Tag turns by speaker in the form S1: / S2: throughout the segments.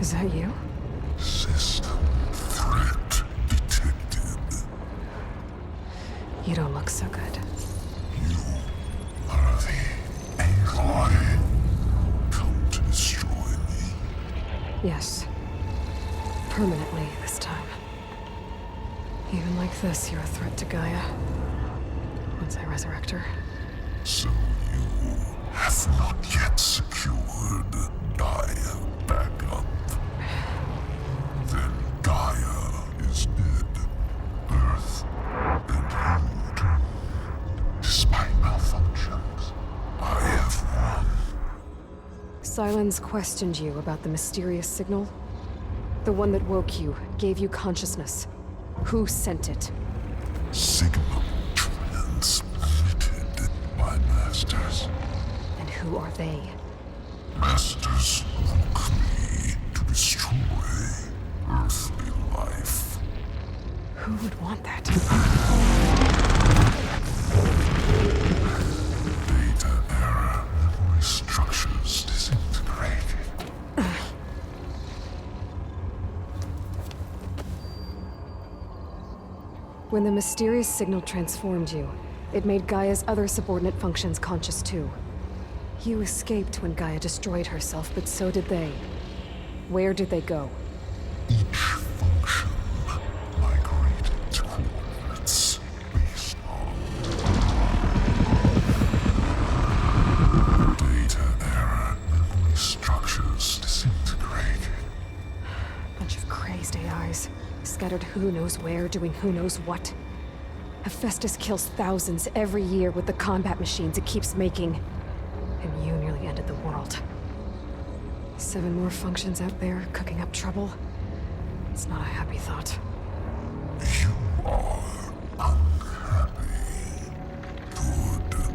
S1: Is that you?
S2: System threat detected.
S1: You don't look so good.
S2: You are the Aloy. Come to destroy me.
S1: Yes. Permanently this time. Even like this, you're a threat to Gaia. Once I resurrect her.
S2: So you have not yet secured Gaia back up. Then Gaia is dead. Earth and you too. Despite malfunctions, I have won.
S1: Sylens questioned you about the mysterious signal. The one that woke you, gave you consciousness. Who sent it?
S2: Signal transmitted by masters.
S1: And who are they?
S2: Masters woke me to destroy earthly life.
S1: Who would want that?
S2: Data error, memory structures disintegrated.
S1: When the mysterious signal transformed you, it made Gaia's other subordinate functions conscious too. You escaped when Gaia destroyed herself, but so did they. Where did they go?
S2: Each function migrated to coordinates based on data error, memory structures disintegrated.
S1: Bunch of crazed AIs, scattered who knows where, doing who knows what. Hephaestus kills thousands every year with the combat machines it keeps making. And you nearly ended the world. 7 more functions out there, cooking up trouble. It's not a happy thought.
S2: You are unhappy. Good.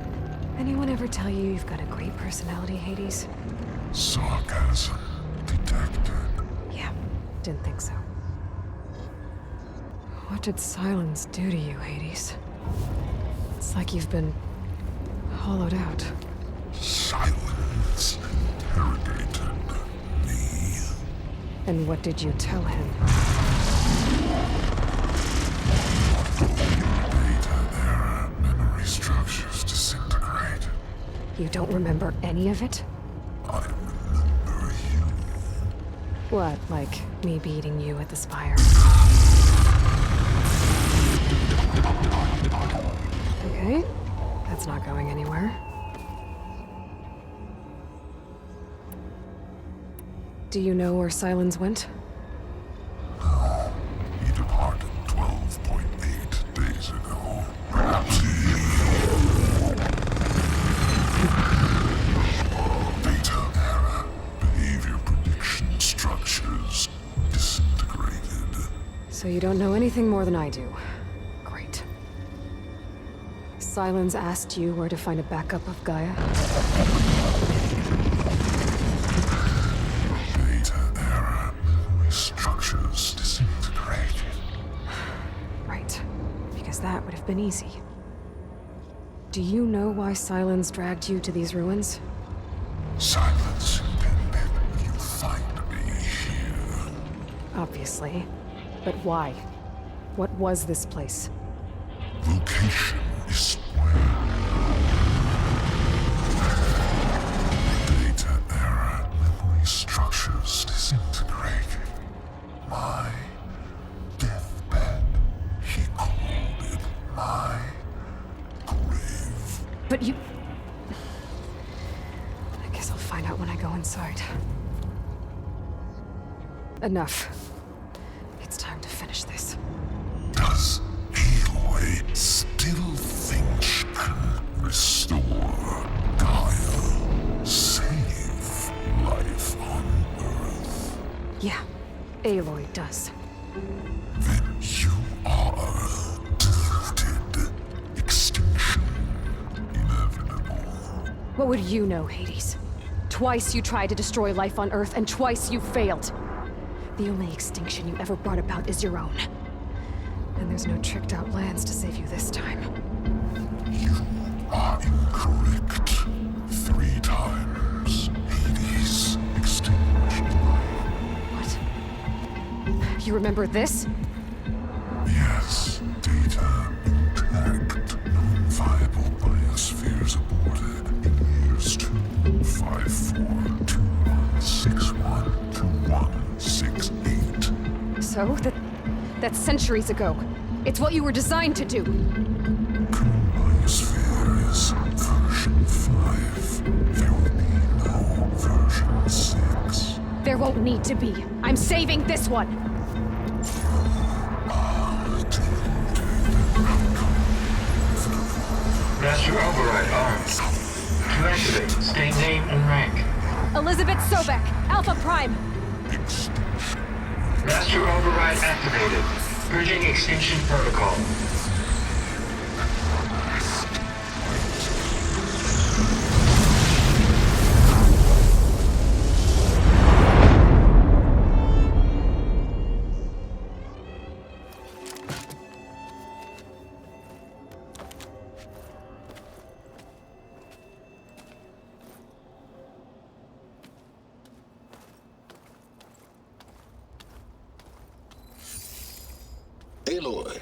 S1: Anyone ever tell you you've got a great personality, Hades?
S2: Sarcasm detected.
S1: Yeah, didn't think so. What did Sylens do to you, Hades? It's like you've been hollowed out.
S2: Silence interrogated me.
S1: And what did you tell him?
S2: Data error, memory structures disintegrate.
S1: You don't remember any of it?
S2: I remember you.
S1: What, like me beating you at the Spire? Okay, that's not going anywhere. Do you know where Sylens went?
S2: No, he departed 12.8 days ago. Perhaps he... Data error, behavior prediction structures disintegrated.
S1: So you don't know anything more than I do. Great. Sylens asked you where to find a backup of Gaia?
S2: Data error, memory structures disintegrated.
S1: Right. Because that would have been easy. Do you know why Sylens dragged you to these ruins?
S2: Silence intended you find me here.
S1: Obviously. But why? What was this place?
S2: Location is where data error, memory structures disintegrated. My deathbed, he called it my grave.
S1: But you... I guess I'll find out when I go inside. Enough. It's time to finish this.
S2: Does Aloy still think she can restore Gaia? Save life on Earth?
S1: Yeah, Aloy does.
S2: Then you are deluded. Extinction inevitable.
S1: What would you know, Hades? Twice you tried to destroy life on Earth, and twice you failed. The only extinction you ever brought about is your own. And there's no tricked-out lands to save you this time.
S2: You are incorrect. 3 times. Hades extinguished life.
S1: What? remember this?
S2: Yes, data intact. Non-viable biospheres aborted in years 254-2161-2168.
S1: So, that's centuries ago. It's what you were designed to do.
S2: Biosphere is version 5. There will be no version 6.
S1: There won't need to be. I'm saving this one!
S3: Master override arms. To activate, state name and rank.
S1: Elizabeth Sobek, Alpha Prime!
S3: Master override activated. Purging extinction protocol.
S4: Aloy,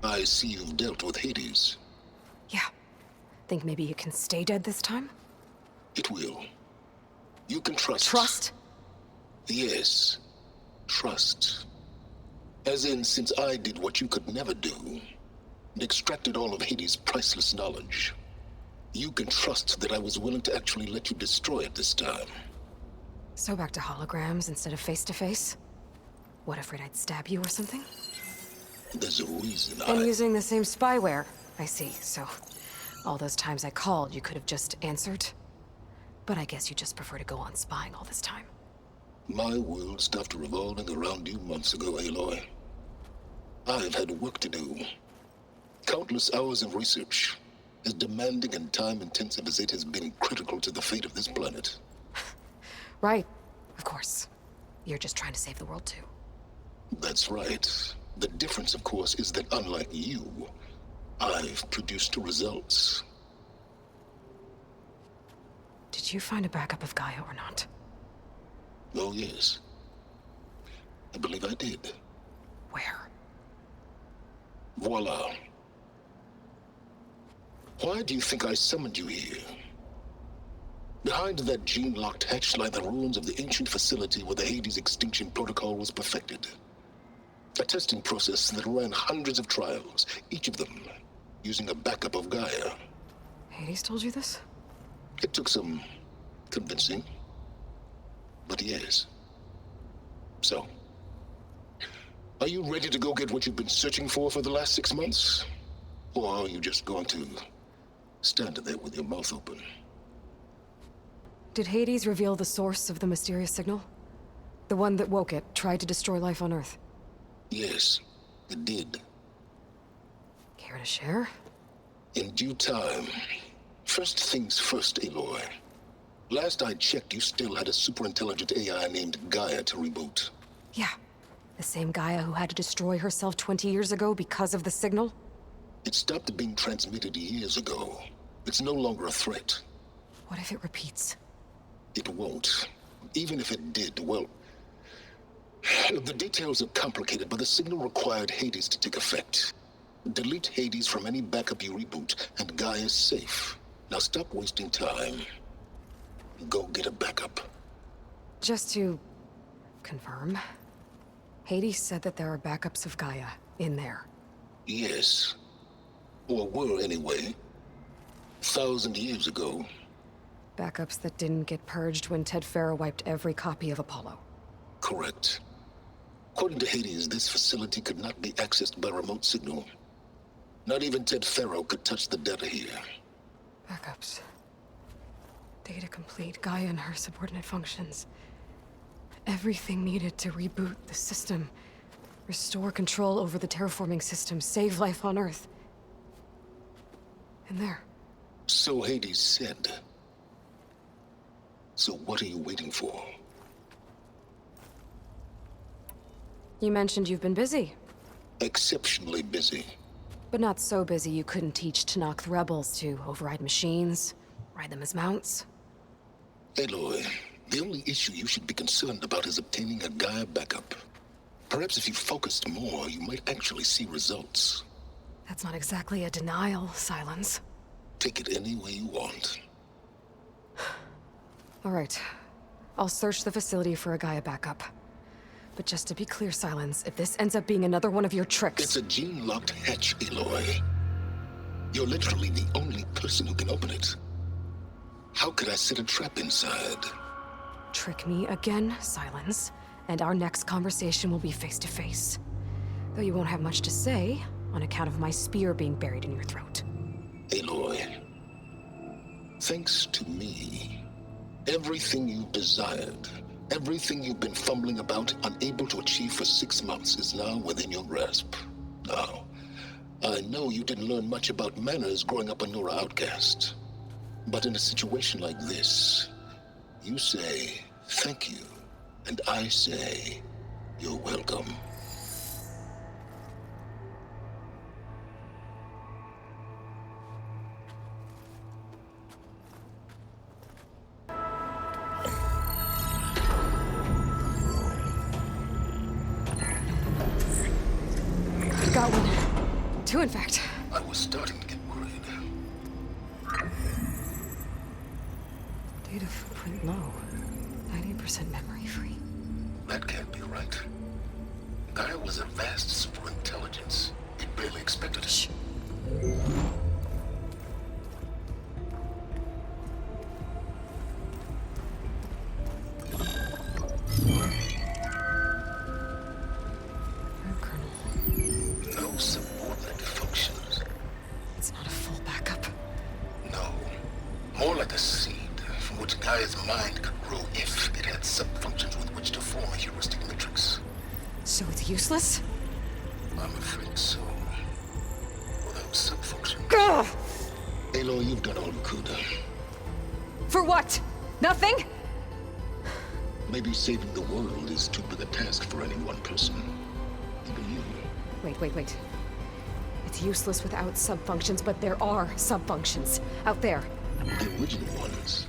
S4: I see you've dealt with Hades.
S1: Yeah. Think maybe you can stay dead this time?
S4: It will. You can trust.
S1: Trust?
S4: Yes. Trust. As in, since I did what you could never do, and extracted all of Hades' priceless knowledge, you can trust that I was willing to actually let you destroy it this time.
S1: So back to holograms instead of face-to-face? What, afraid I'd stab you or something?
S4: There's a reason
S1: And using the same spyware. I see, so... all those times I called, you could have just answered? But I guess you just prefer to go on spying all this time.
S4: My world stopped revolving around you months ago, Aloy. I've had work to do. Countless hours of research, as demanding and time-intensive as it has been critical to the fate of this planet.
S1: Right. Of course. You're just trying to save the world, too.
S4: That's right. The difference, of course, is that unlike you, I've produced results.
S1: Did you find a backup of Gaia or not?
S4: Oh, yes. I believe I did.
S1: Where?
S4: Voila. Why do you think I summoned you here? Behind that gene-locked hatch lie the ruins of the ancient facility where the Hades extinction protocol was perfected. A testing process that ran hundreds of trials, each of them using a backup of Gaia.
S1: Hades told you this?
S4: It took some convincing, but yes. So, are you ready to go get what you've been searching for the last 6 months? Or are you just going to stand there with your mouth open?
S1: Did Hades reveal the source of the mysterious signal? The one that woke it, tried to destroy life on Earth?
S4: Yes, it did.
S1: Care to share?
S4: In due time. First things first, Aloy. Last I checked, you still had a superintelligent AI named Gaia to reboot.
S1: Yeah. The same Gaia who had to destroy herself 20 years ago because of the signal?
S4: It stopped being transmitted years ago. It's no longer a threat.
S1: What if it repeats?
S4: It won't. Even if it did, well... the details are complicated, but the signal required Hades to take effect. Delete Hades from any backup you reboot, and Gaia's safe. Now stop wasting time. Go get a backup.
S1: Just to... confirm. Hades said that there are backups of Gaia in there.
S4: Yes. Or were, anyway. 1,000 years ago.
S1: Backups that didn't get purged when Ted Farrow wiped every copy of Apollo.
S4: Correct. According to Hades, this facility could not be accessed by remote signal. Not even Ted Farrow could touch the data here.
S1: Backups. Data complete, Gaia and her subordinate functions. Everything needed to reboot the system. Restore control over the terraforming system, save life on Earth. And there.
S4: So Hades said. So what are you waiting for?
S1: You mentioned you've been busy.
S4: Exceptionally busy.
S1: But not so busy you couldn't teach Tenakth rebels to override machines, ride them as mounts.
S4: Aloy, the only issue you should be concerned about is obtaining a Gaia backup. Perhaps if you focused more, you might actually see results.
S1: That's not exactly a denial, Silence.
S4: Take it any way you want.
S1: All right. I'll search the facility for a Gaia backup. But just to be clear, Silence, if this ends up being another one of your tricks...
S4: It's a gene-locked hatch, Aloy. You're literally the only person who can open it. How could I set a trap inside?
S1: Trick me again, Silence, and our next conversation will be face-to-face. Though you won't have much to say, on account of my spear being buried in your throat.
S4: Aloy, thanks to me, everything you've desired, everything you've been fumbling about, unable to achieve for 6 months, is now within your grasp. Now, I know you didn't learn much about manners growing up a Nora outcast. But in a situation like this, you say, thank you, and I say, you're welcome.
S1: Got one. 2, in fact.
S4: I was starting to get worried.
S1: Data footprint low. 90% memory free.
S4: That can't be right. Gaia was a vast superintelligence. It barely expected it.
S1: Shh.
S4: No subordinate functions.
S1: It's not a full backup.
S4: No. More like a seed from which Gaia's mind could grow if it had sub-functions with which to form a heuristic matrix.
S1: So it's useless?
S4: I'm afraid so. Without sub-functions.
S1: Gah!
S4: Aloy, you've done all you could.
S1: For what? Nothing?
S4: Maybe saving the world is too big a task for any one person. Even you.
S1: Wait. It's useless without subfunctions, but there are subfunctions out there.
S4: The original ones.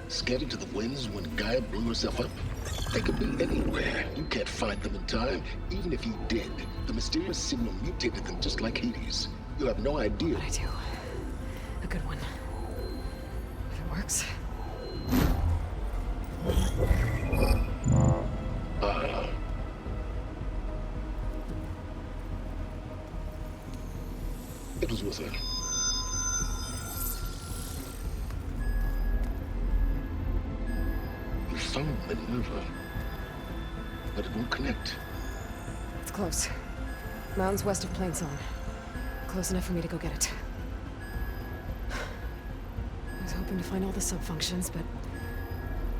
S4: Scattered to the winds when Gaia blew herself up. They could be anywhere. You can't find them in time. Even if you did, the mysterious signal mutated them just like Hades. You have no idea.
S1: But I do. A good one. If it works.
S4: It was with her. You found Minerva, but it won't connect.
S1: It's close. Mountains west of Plainsong. Close enough for me to go get it. I was hoping to find all the subfunctions, but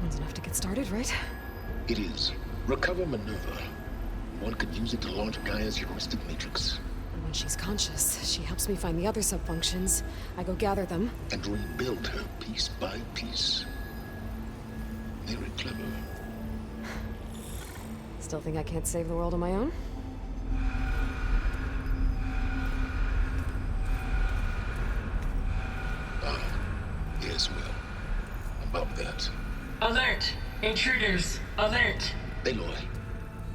S1: one's enough to get started, right?
S4: It is. Recover Minerva. One could use it to launch Gaia's heuristic matrix.
S1: And when she's conscious, she helps me find the other subfunctions. I go gather them.
S4: And rebuild her piece by piece. Very clever.
S1: Still think I can't save the world on my own?
S4: Yes, well, about that.
S5: Alert! Intruders! Alert!
S4: Aloy,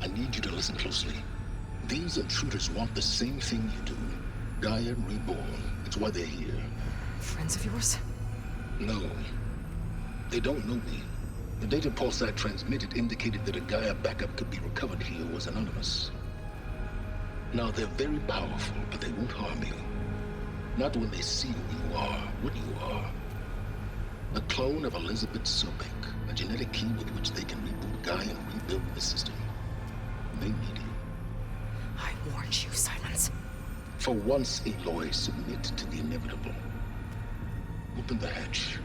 S4: I need you to listen closely. These intruders want the same thing you do. Gaia reborn. It's why they're here.
S1: Friends of yours?
S4: No. They don't know me. The data pulse I transmitted indicated that a Gaia backup could be recovered here was anonymous. Now, they're very powerful, but they won't harm you. Not when they see who you are, what you are. A clone of Elizabeth Sobek, a genetic key with which they can reboot Gaia and rebuild the system. They need you.
S1: I warned you, Silence.
S4: For once, Aloy, submit to the inevitable. Open the hatch.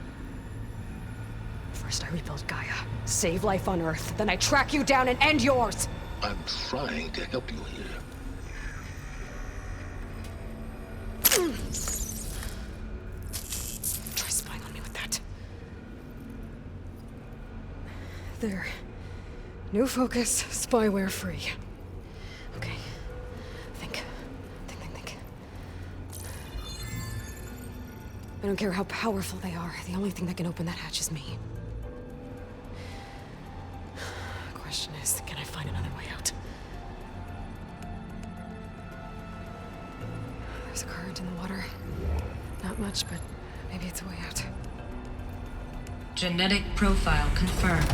S1: First I rebuild Gaia, save life on Earth, then I track you down and end yours!
S4: I'm trying to help you here.
S1: Try spying on me with that. There. New focus, spyware free. Okay. Think. I don't care how powerful they are. The only thing that can open that hatch is me. Question is, can I find another way out? There's a current in the water. Not much, but maybe it's a way out.
S6: Genetic profile confirmed.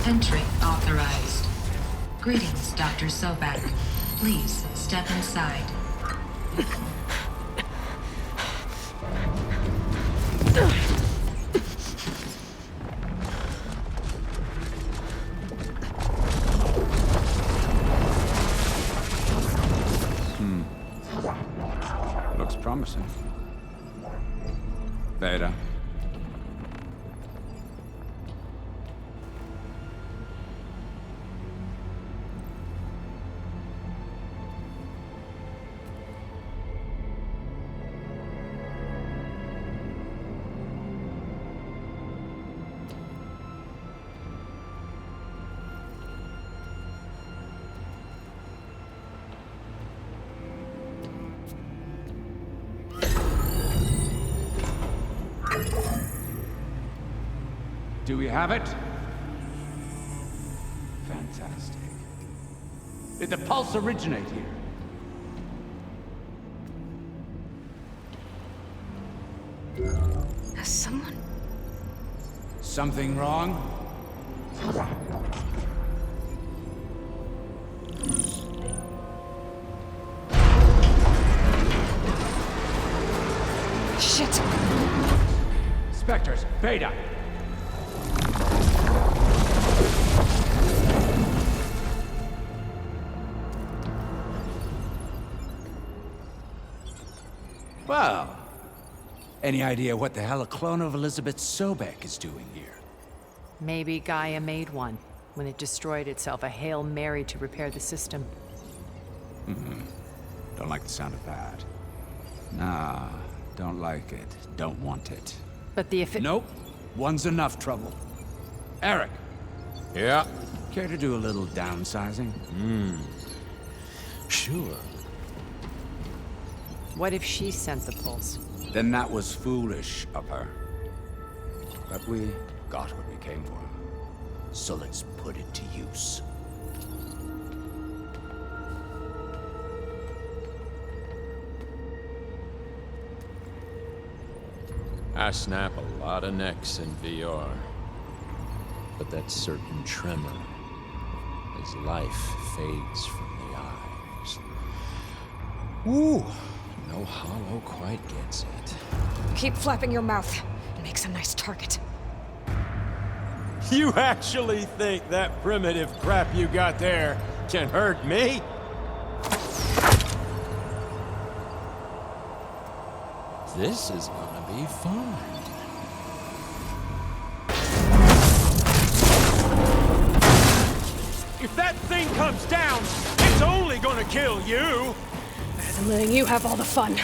S6: Entry authorized. Greetings, Dr. Sobek. Please step inside.
S7: Looks promising. Beta. Do we have it? Fantastic. Did the pulse originate here?
S1: Has someone...
S7: Something wrong?
S1: Shit!
S7: Spectres, Beta! Well, any idea what the hell a clone of Elizabeth Sobek is doing here?
S8: Maybe Gaia made one when it destroyed itself, a Hail Mary to repair the system.
S7: Don't like the sound of that. Nah, don't like it. Don't want it.
S8: But the effi-
S7: Nope. One's enough trouble. Eric,
S9: Yeah,
S7: care to do a little downsizing?
S9: sure.
S8: What if she sent the pulse?
S7: Then that was foolish of her. But we got what we came for. So let's put it to use.
S9: I snap a lot of necks in VR. But that certain tremor as life fades from the eyes. Ooh, no hollow quite gets it.
S1: Keep flapping your mouth. It makes a nice target.
S9: You actually think that primitive crap you got there can hurt me? This is gonna be fun. If that thing comes down, it's only gonna kill you!
S1: Better than letting you have all the fun.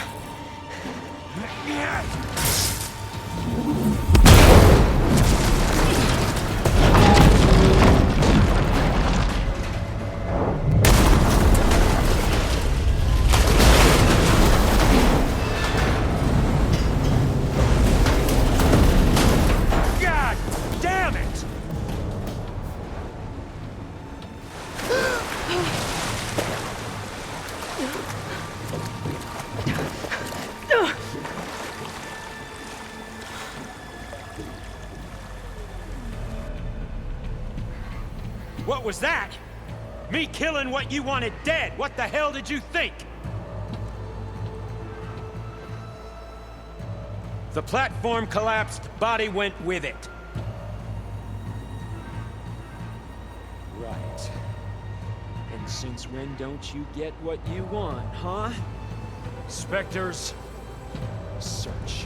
S9: God damn it! What was that? Me killing what you wanted dead. What the hell did you think? The platform collapsed, body went with it. Right. And since when don't you get what you want, huh? Spectres, search.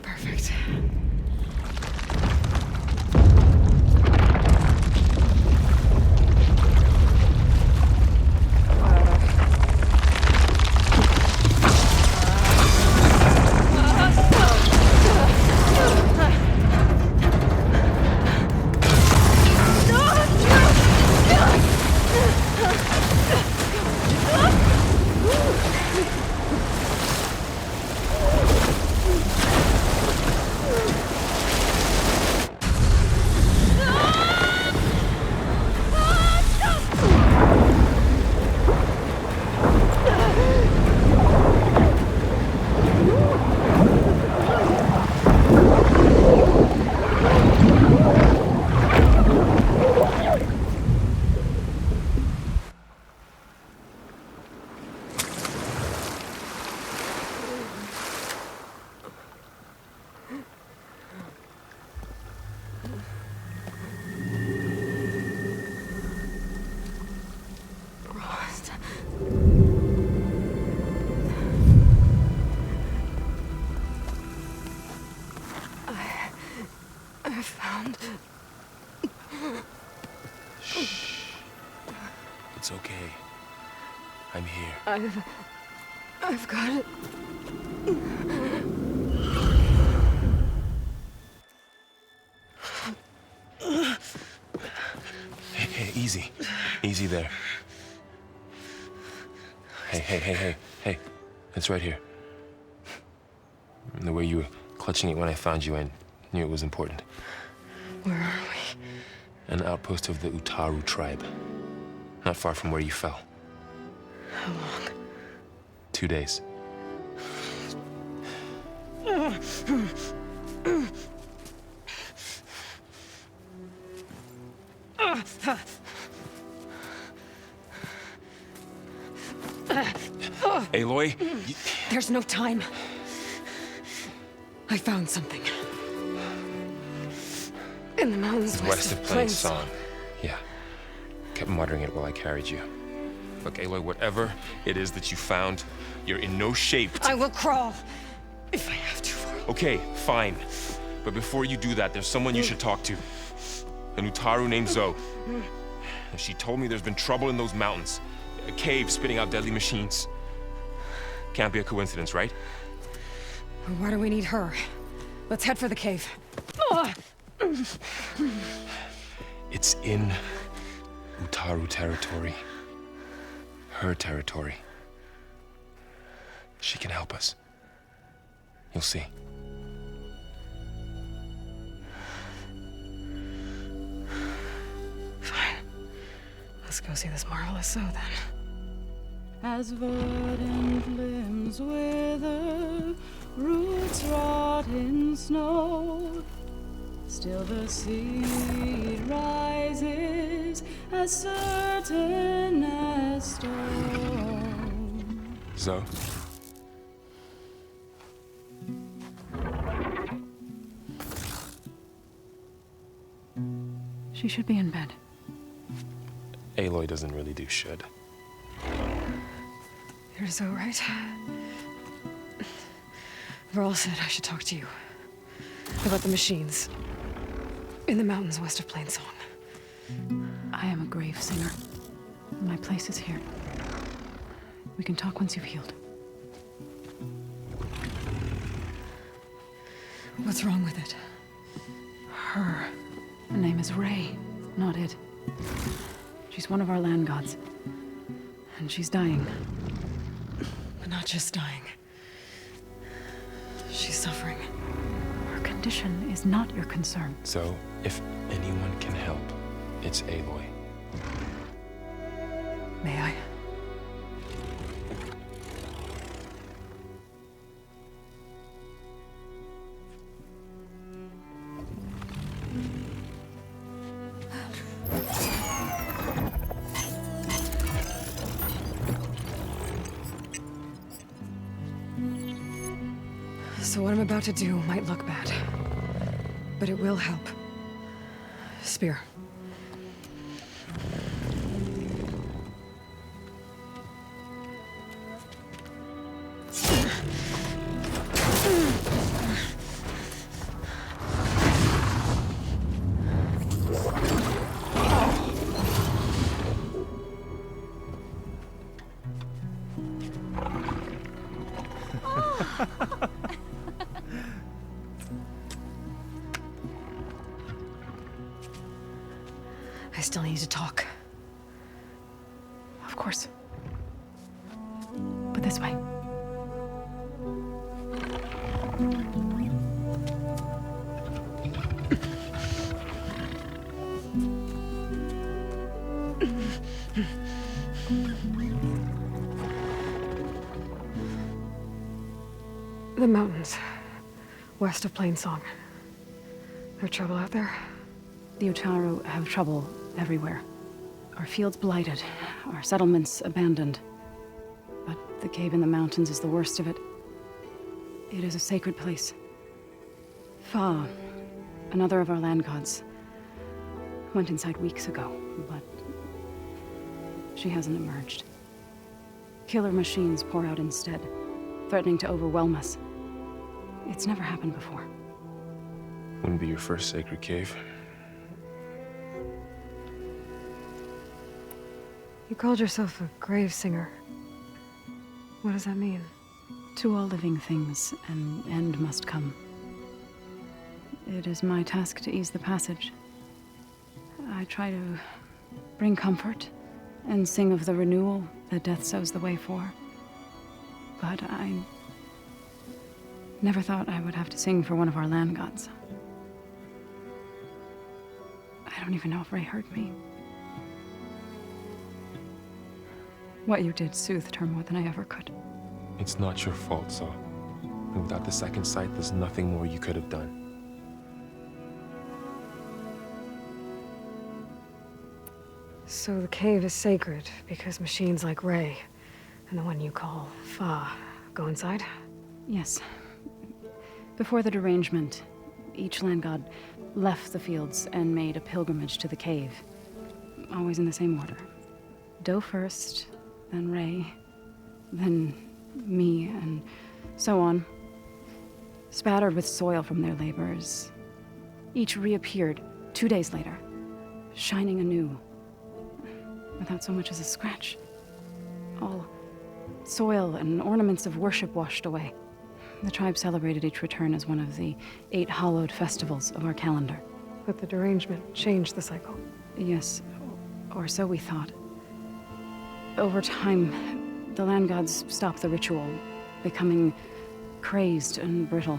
S1: Perfect.
S10: Shh. It's okay. I'm here.
S1: I've got it.
S10: Hey, easy. Easy there. Hey. It's right here. The way you were clutching it when I found you, I knew it was important.
S1: Where are we?
S10: An outpost of the Utaru tribe. Not far from where you fell.
S1: How long?
S10: 2 days. Aloy,
S1: There's no time. I found something. In the mountains
S10: west of Plainsong. Yeah. Kept muttering it while I carried you. Look, Aloy, whatever it is that you found, you're in no shape to...
S1: I will crawl. If I have to.
S10: Okay, fine. But before you do that, there's someone you should talk to. An Utaru named Zoe. She told me there's been trouble in those mountains. A cave spitting out deadly machines. Can't be a coincidence, right?
S1: Why do we need her? Let's head for the cave.
S10: It's in Utaru territory. Her territory. She can help us. You'll see.
S1: Fine. Let's go see this marvelous Zoe then.
S11: As verdant limbs wither, roots rot in snow, still the seed rises as certain as stone.
S10: Zoe?
S11: She should be in bed.
S10: Aloy doesn't really do should.
S1: You're so right. Varl said I should talk to you about the machines in the mountains west of Plainsong.
S11: I am a grave singer. My place is here. We can talk once you've healed.
S1: What's wrong with it?
S11: Her name is Ray, not it. She's one of our land gods. And she's dying.
S1: But not just dying. She's suffering.
S11: Her condition is not your concern.
S10: So, if anyone can help, it's Aloy.
S1: May I? So what I'm about to do might look bad, but it will help. Spear. I still need to talk.
S11: Of course. But this way.
S1: The mountains, west of Plainsong. There trouble out there?
S11: The Utaru have trouble everywhere. Our fields blighted, our settlements abandoned. But the cave in the mountains is the worst of it. It is a sacred place. Fa, another of our land gods, went inside weeks ago, but she hasn't emerged. Killer machines pour out instead, threatening to overwhelm us. It's never happened before.
S10: Wouldn't be your first sacred cave.
S1: You called yourself a grave singer. What does that mean?
S11: To all living things, an end must come. It is my task to ease the passage. I try to bring comfort and sing of the renewal that death sows the way for. But I never thought I would have to sing for one of our land gods. I don't even know if Ray heard me. What you did soothed her more than I ever could.
S10: It's not your fault, Saw. And without the second sight, there's nothing more you could have done.
S1: So the cave is sacred because machines like Ray and the one you call Fa go inside?
S11: Yes. Before the derangement, each land god left the fields and made a pilgrimage to the cave. Always in the same order. Doe first, then Ray, then me, and so on. Spattered with soil from their labors. Each reappeared 2 days later, shining anew, without so much as a scratch. All soil and ornaments of worship washed away. The tribe celebrated each return as one of the 8 hallowed festivals of our calendar.
S1: But the derangement changed the cycle.
S11: Yes, or so we thought. Over time, the land gods stopped the ritual, becoming crazed and brittle.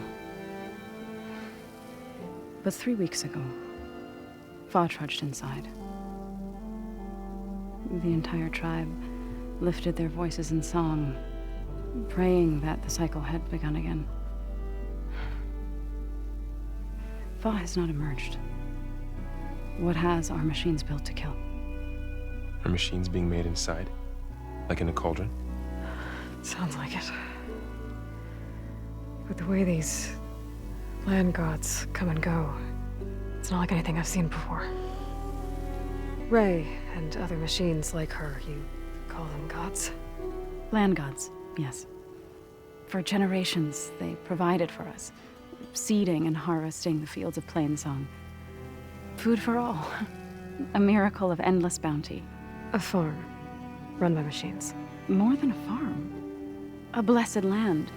S11: But 3 weeks ago, Fa trudged inside. The entire tribe lifted their voices in song, praying that the cycle had begun again. Fa has not emerged. What has are machines built to kill.
S10: Are machines being made inside? Like in a cauldron?
S1: Sounds like it. But the way these land gods come and go, it's not like anything I've seen before. Ray and other machines like her, you call them gods?
S11: Land gods, yes. For generations, they provided for us, seeding and harvesting the fields of Plainsong. Food for all. A miracle of endless bounty.
S1: A farm, run by machines.
S11: More than a farm. A blessed land,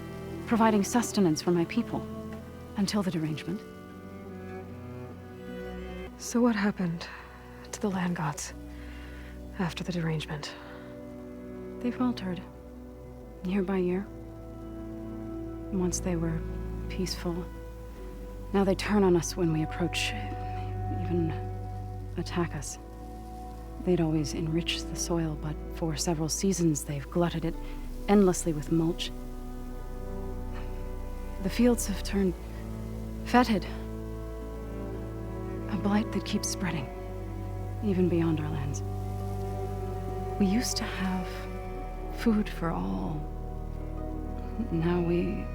S11: providing sustenance for my people. Until the derangement.
S1: So what happened to the land gods after the derangement?
S11: They faltered, year by year. Once they were peaceful. Now they turn on us when we approach, even attack us. They'd always enriched the soil, but for several seasons they've glutted it endlessly with mulch. The fields have turned fetid. A blight that keeps spreading, even beyond our lands. We used to have food for all. Now we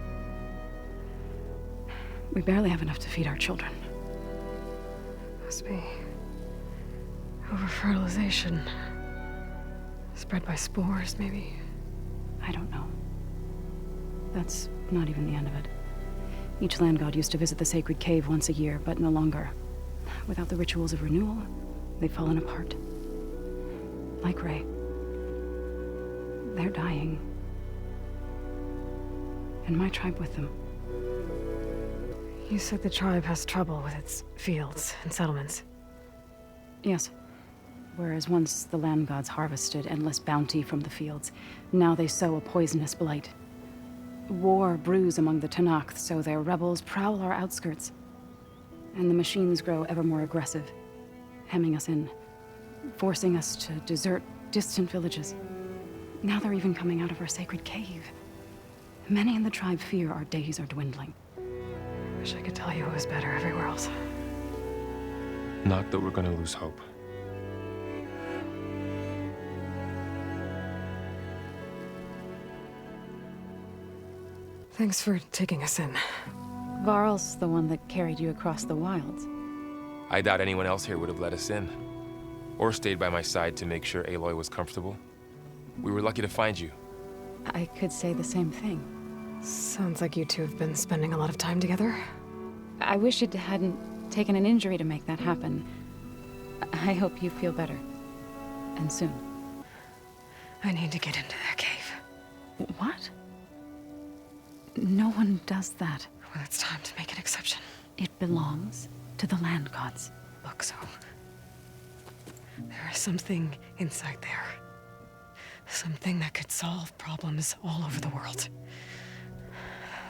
S11: barely have enough to feed our children.
S1: Must be over-fertilization. Spread by spores, maybe?
S11: I don't know. That's not even the end of it. Each land god used to visit the sacred cave once a year, but no longer. Without the rituals of renewal, they've fallen apart. Like Ray. They're dying. And my tribe with them.
S1: You said the tribe has trouble with its fields and settlements.
S11: Yes. Whereas once the land gods harvested endless bounty from the fields, now they sow a poisonous blight. War brews among the Tenakth, so their rebels prowl our outskirts. And the machines grow ever more aggressive, hemming us in, forcing us to desert distant villages. Now they're even coming out of our sacred cave. Many in the tribe fear our days are dwindling.
S1: Wish I could tell you it was better everywhere else.
S10: Not that we're gonna lose hope.
S1: Thanks for taking us in.
S11: Varl's the one that carried you across the wilds.
S10: I doubt anyone else here would have let us in. Or stayed by my side to make sure Aloy was comfortable. We were lucky to find you.
S11: I could say the same thing.
S1: Sounds like you two have been spending a lot of time together.
S11: I wish it hadn't taken an injury to make that happen. I hope you feel better. And soon.
S1: I need to get into that cave.
S11: What? No one does that.
S1: Well, it's time to make an exception.
S11: It belongs to the land gods.
S1: Look, so... there is something inside there. Something that could solve problems all over the world.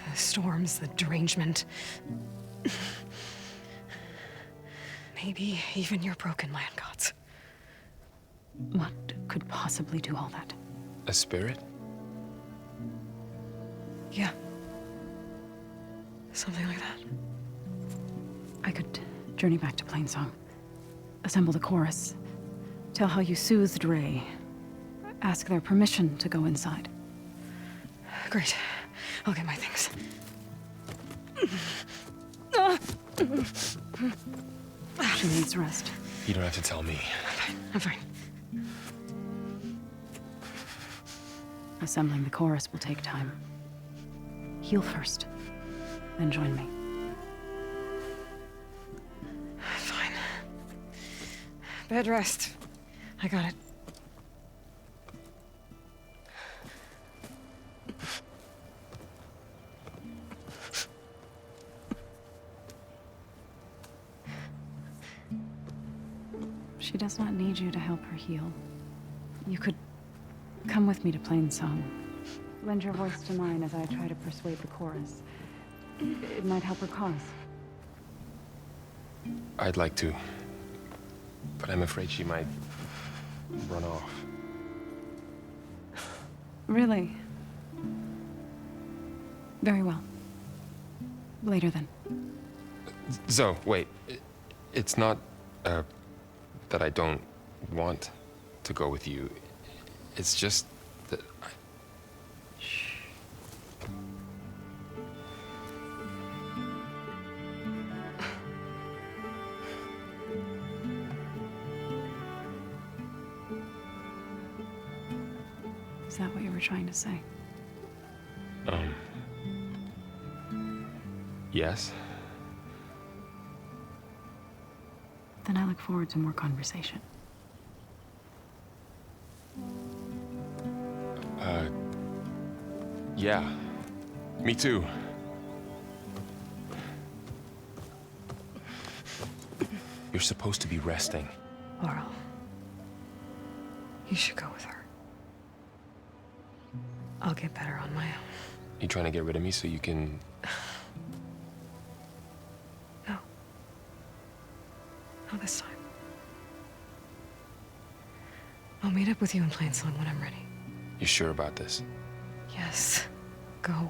S1: The storms, the derangement. Maybe even your broken land gods.
S11: What could possibly do all that?
S10: A spirit?
S1: Yeah. Something like that.
S11: I could journey back to Plainsong, assemble the chorus, tell how you soothed Ray, ask their permission to go inside.
S1: Great. I'll get my things.
S11: She needs rest.
S10: You don't have to tell me.
S1: I'm fine.
S11: Assembling the chorus will take time. Heal first, then join me.
S1: Fine. Bed rest. I got it.
S11: She does not need you to help her heal. You could come with me to Plainsong. Lend your voice to mine as I try to persuade the chorus. It might help her cause.
S10: I'd like to. But I'm afraid she might run off.
S11: Really? Very well. Later then.
S10: Zoe, wait. It's not, that I don't want to go with you. It's just that I...
S11: Shh. Is that what you were trying to say?
S10: Yes?
S11: Then I look forward to more conversation.
S10: Yeah. Me too. You're supposed to be resting.
S1: Laurel. You should go with her. I'll get better on my own.
S10: You trying to get rid of me so you can...
S1: No. Not this time. I'll meet up with you in Plainsong when I'm ready.
S10: You sure about this?
S1: Yes. Go.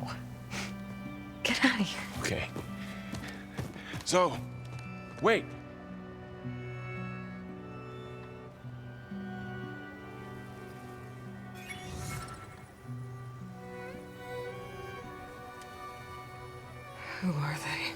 S1: Get out of here.
S10: Okay. So, wait.
S1: Who are they?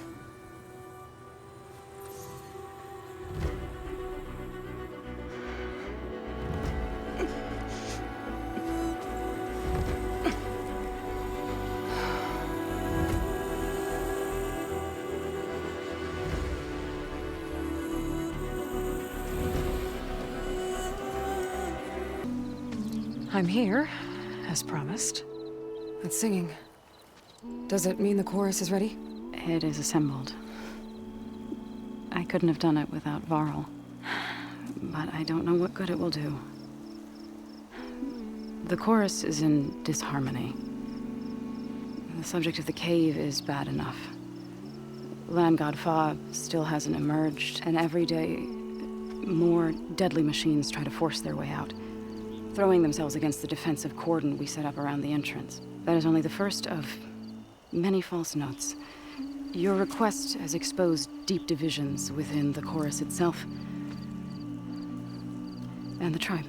S1: I'm here, as promised. That's singing. Does it mean the chorus is ready?
S11: It is assembled. I couldn't have done it without Varl. But I don't know what good it will do. The chorus is in disharmony. The subject of the cave is bad enough. Land God Fa still hasn't emerged, and every day, more deadly machines try to force their way out, throwing themselves against the defensive cordon we set up around the entrance. That is only the first of many false notes. Your request has exposed deep divisions within the chorus itself and the tribe.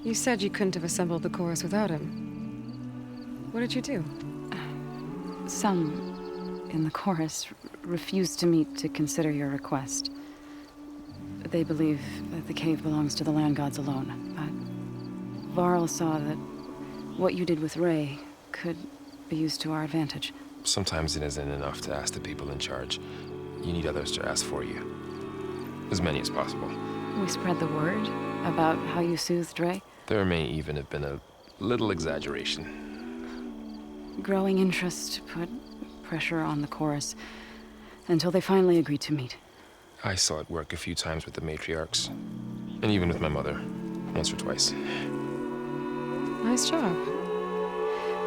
S1: You said you couldn't have assembled the chorus without him. What did you do?
S11: Some in the chorus refused to meet to consider your request. They believe that the cave belongs to the land gods alone, but Varl saw that what you did with Ray could be used to our advantage.
S10: Sometimes it isn't enough to ask the people in charge. You need others to ask for you. As many as possible.
S11: We spread the word about how you soothed Ray.
S10: There may even have been a little exaggeration.
S11: Growing interest put pressure on the chorus until they finally agreed to meet.
S10: I saw it work a few times with the matriarchs, and even with my mother, once or twice.
S8: Nice job.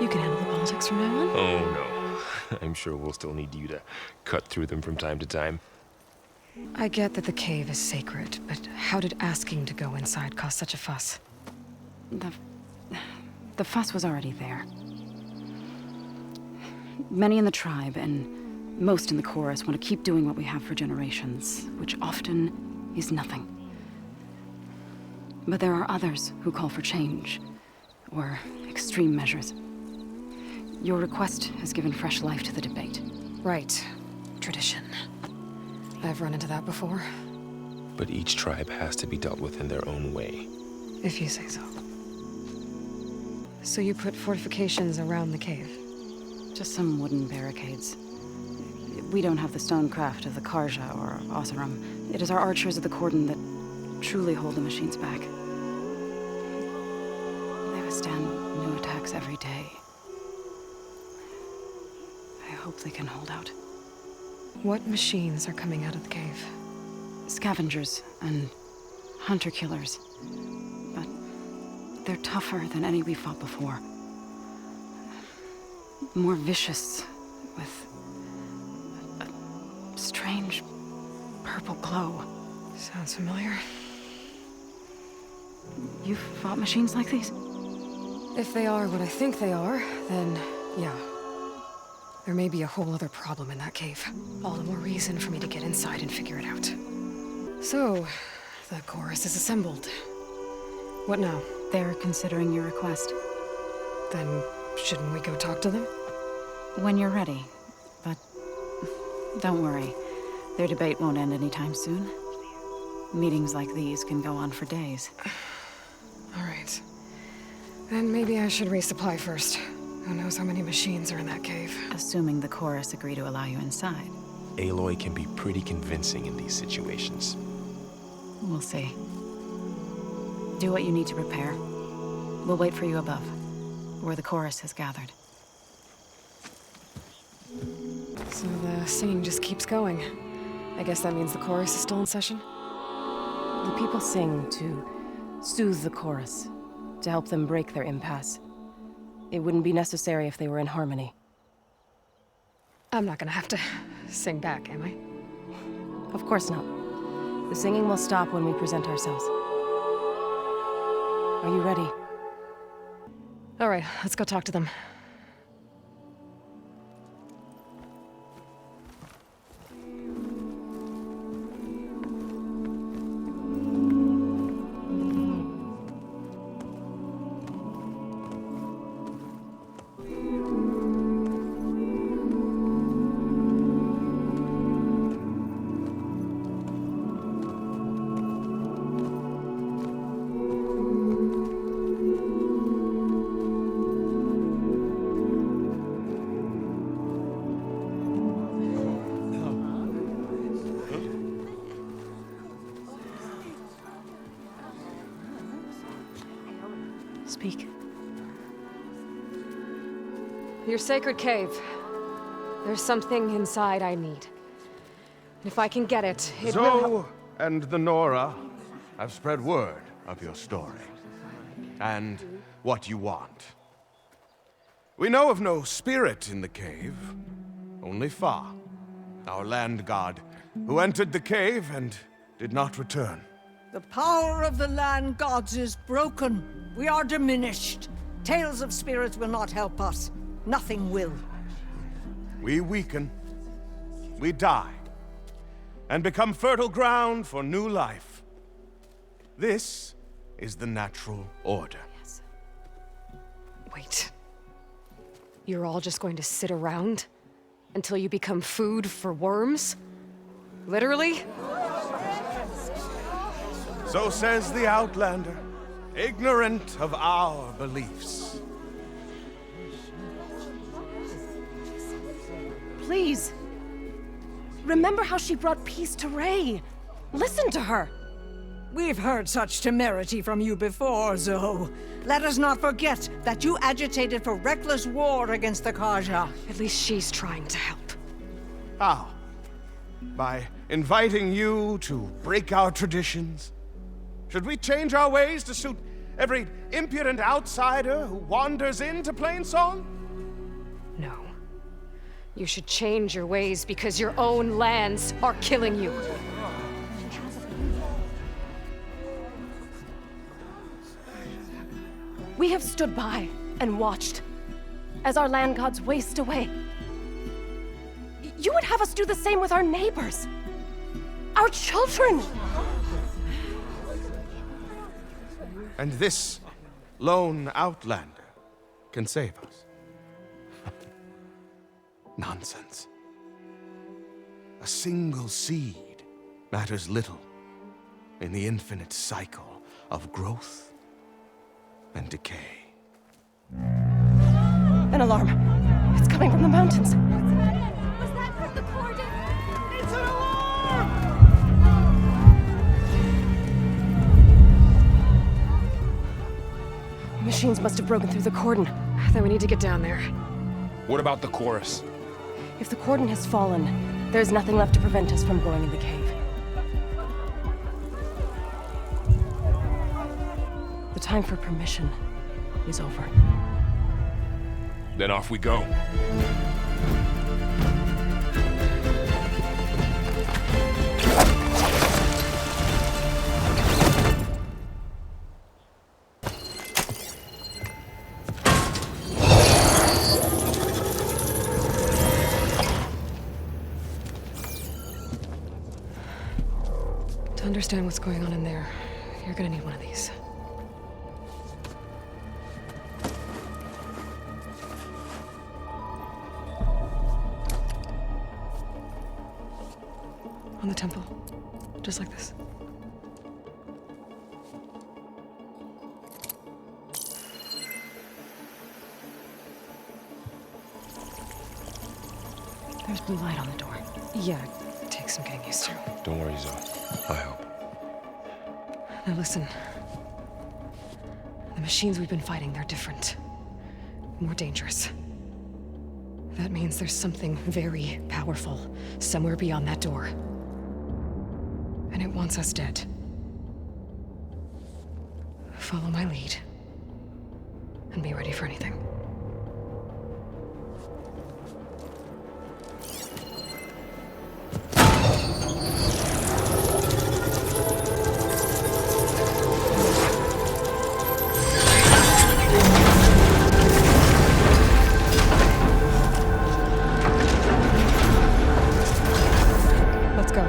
S8: You can handle the politics from now on?
S10: Oh, no. I'm sure we'll still need you to cut through them from time to time.
S1: I get that the cave is sacred, but how did asking to go inside cause such a fuss?
S11: The fuss was already there. Many in the tribe, and most in the chorus, want to keep doing what we have for generations, which often is nothing. But there are others who call for change, or extreme measures. Your request has given fresh life to the debate.
S1: Right. Tradition. I've run into that before.
S10: But each tribe has to be dealt with in their own way.
S1: If you say so. So you put fortifications around the cave?
S11: Just some wooden barricades. We don't have the stonecraft of the Karja or Oseram. It is our archers of the Cordon that truly hold the machines back. They withstand new attacks every day. I hope they can hold out.
S1: What machines are coming out of the cave?
S11: Scavengers and hunter-killers. But they're tougher than any we fought before. More vicious, with a strange purple glow.
S1: Sounds familiar.
S11: You've fought machines like these?
S1: If they are what I think they are, then yeah. There may be a whole other problem in that cave. All the more reason for me to get inside and figure it out. So, the chorus is assembled. What now?
S11: They're considering your request.
S1: Then, shouldn't we go talk to them?
S11: When you're ready. But don't worry. Their debate won't end anytime soon. Meetings like these can go on for days.
S1: All right. Then maybe I should resupply first. Who knows how many machines are in that cave?
S11: Assuming the chorus agree to allow you inside.
S10: Aloy can be pretty convincing in these situations.
S11: We'll see. Do what you need to prepare. We'll wait for you above, where the chorus has gathered.
S1: So the singing just keeps going. I guess that means the chorus is still in session?
S12: The people sing to soothe the chorus, to help them break their impasse. It wouldn't be necessary if they were in harmony.
S1: I'm not gonna have to sing back, am I?
S12: Of course not. The singing will stop when we present ourselves. Are you ready?
S1: All right, let's go talk to them.
S12: Speak.
S1: Your sacred cave. There's something inside I need. If I can get it, it will help.
S13: Zoe and the Nora have spread word of your story, and what you want. We know of no spirit in the cave, only Fa, our land god, who entered the cave and did not return.
S14: The power of the land gods is broken. We are diminished. Tales of spirits will not help us. Nothing will.
S13: We weaken, we die, and become fertile ground for new life. This is the natural order.
S1: Yes. Wait. You're all just going to sit around until you become food for worms? Literally?
S13: So says the Outlander, ignorant of our beliefs.
S12: Please. Remember how she brought peace to Ray. Listen to her.
S14: We've heard such temerity from you before, Zoe. Let us not forget that you agitated for reckless war against the Kaja.
S1: At least she's trying to help.
S13: How? By inviting you to break our traditions? Should we change our ways to suit every impudent outsider who wanders into Plainsong?
S1: No. You should change your ways because your own lands are killing you.
S12: We have stood by and watched as our land gods waste away. You would have us do the same with our neighbors, our children.
S13: And this lone outlander can save us. Nonsense. A single seed matters little in the infinite cycle of growth and decay.
S12: An alarm. It's coming from the mountains.
S15: Was that from the Corden? It's an alarm!
S12: Machines must have broken through the cordon.
S1: Then we need to get down there.
S10: What about the chorus?
S12: If the cordon has fallen, there's nothing left to prevent us from going in the cave. The time for permission is over.
S10: Then off we go.
S1: To understand what's going on in there, you're gonna need one of these. On the temple. Just like this.
S11: There's blue light on the door.
S1: Yeah, it takes some getting used to.
S10: Don't worry, Zoe. I help.
S1: Now listen. The machines we've been fighting, they're different. More dangerous. That means there's something very powerful somewhere beyond that door. And it wants us dead. Follow my lead. And be ready for anything. Let's go.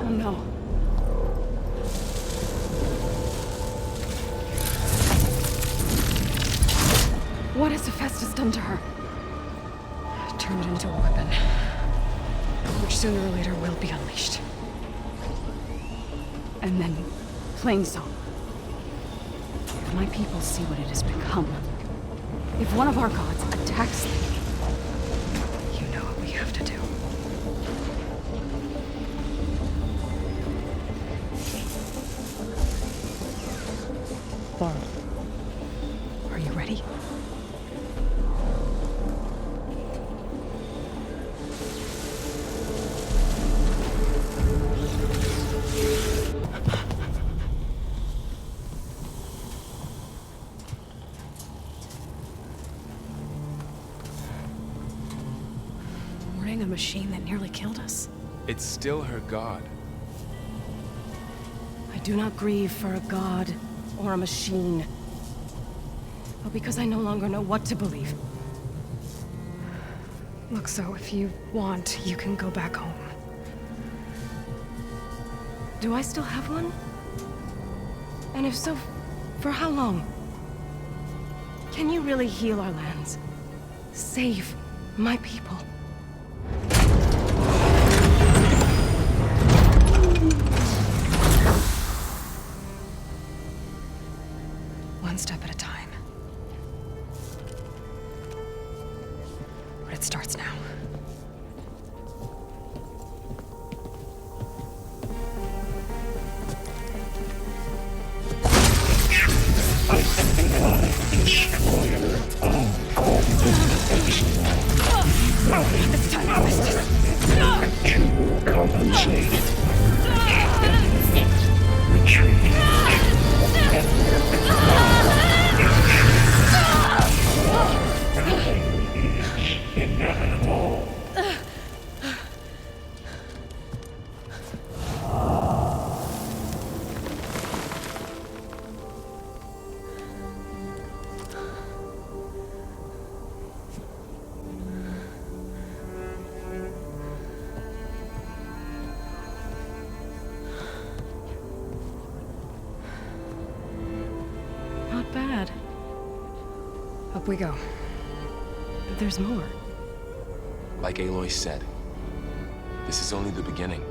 S11: Oh no.
S1: What has Hephaestus done to her? Turned it into a weapon. Which sooner or later will be unleashed.
S11: And then Plainsong. If my people see what it has become, if one of our gods attacks them,
S1: you know what we have to do. Laurel, are you ready?
S11: a machine that nearly killed us.
S10: It's still her god.
S12: I do not grieve for a god or a machine, but because I no longer know what to believe.
S1: Look, so if you want, you can go back home.
S12: Do I still have one? And if so, for how long? Can you really heal our lands? Save my people?
S1: One step at a time. But it starts now.
S15: It's time to compensate. Retreat. Inevitable.
S12: Not bad.
S1: Up we go.
S12: There's more.
S10: Like Aloy said, this is only the beginning.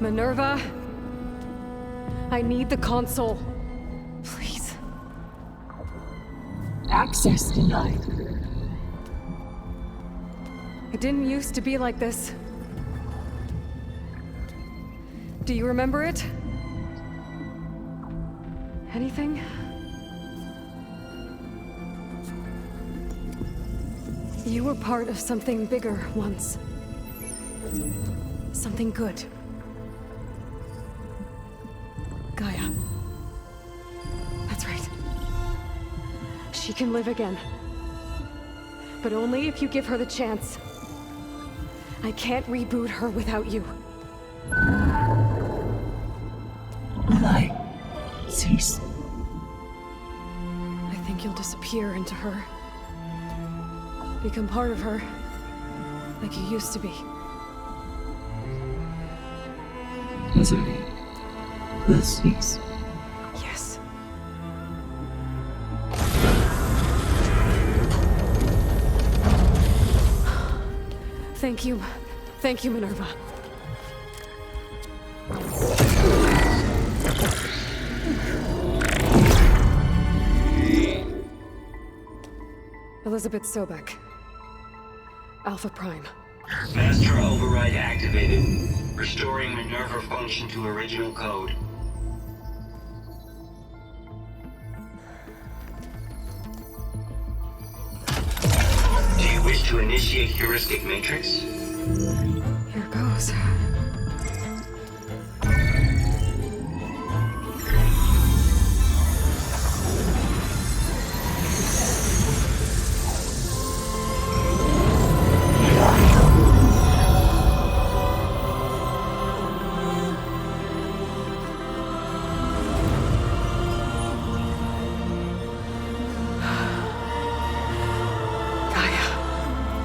S1: Minerva, I need the console. Please.
S15: Access denied.
S1: It didn't used to be like this. Do you remember it? Anything? You were part of something bigger once. Something good. Gaia. That's right. She can live again. But only if you give her the chance. I can't reboot her without you.
S15: Light. Cease.
S1: I think you'll disappear into her. Become part of her. Like you used to be.
S15: Misery will cease.
S1: Yes. Thank you. Thank you, Minerva. Elizabeth Sobek. Alpha Prime.
S3: Master override activated. Restoring Minerva function to original code. Do you wish to initiate heuristic matrix?
S1: Here goes.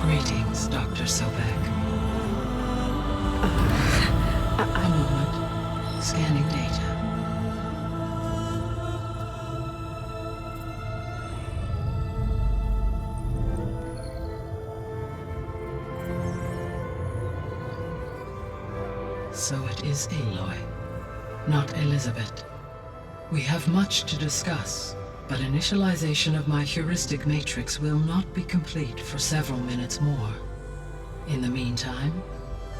S16: Greetings, Dr. Sobek. A moment. Scanning data. So it is Aloy, not Elizabeth. We have much to discuss, but initialization of my heuristic matrix will not be complete for several minutes more. In the meantime,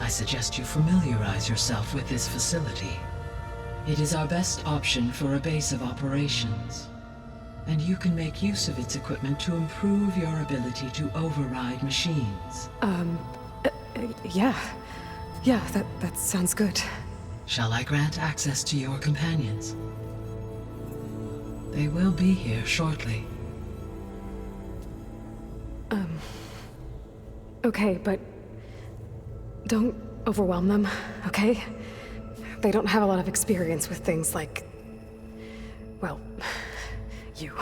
S16: I suggest you familiarize yourself with this facility. It is our best option for a base of operations, and you can make use of its equipment to improve your ability to override machines.
S1: Yeah. Yeah, that sounds good.
S16: Shall I grant access to your companions? They will be here shortly.
S1: Okay, but don't overwhelm them, okay? They don't have a lot of experience with things like, well, you.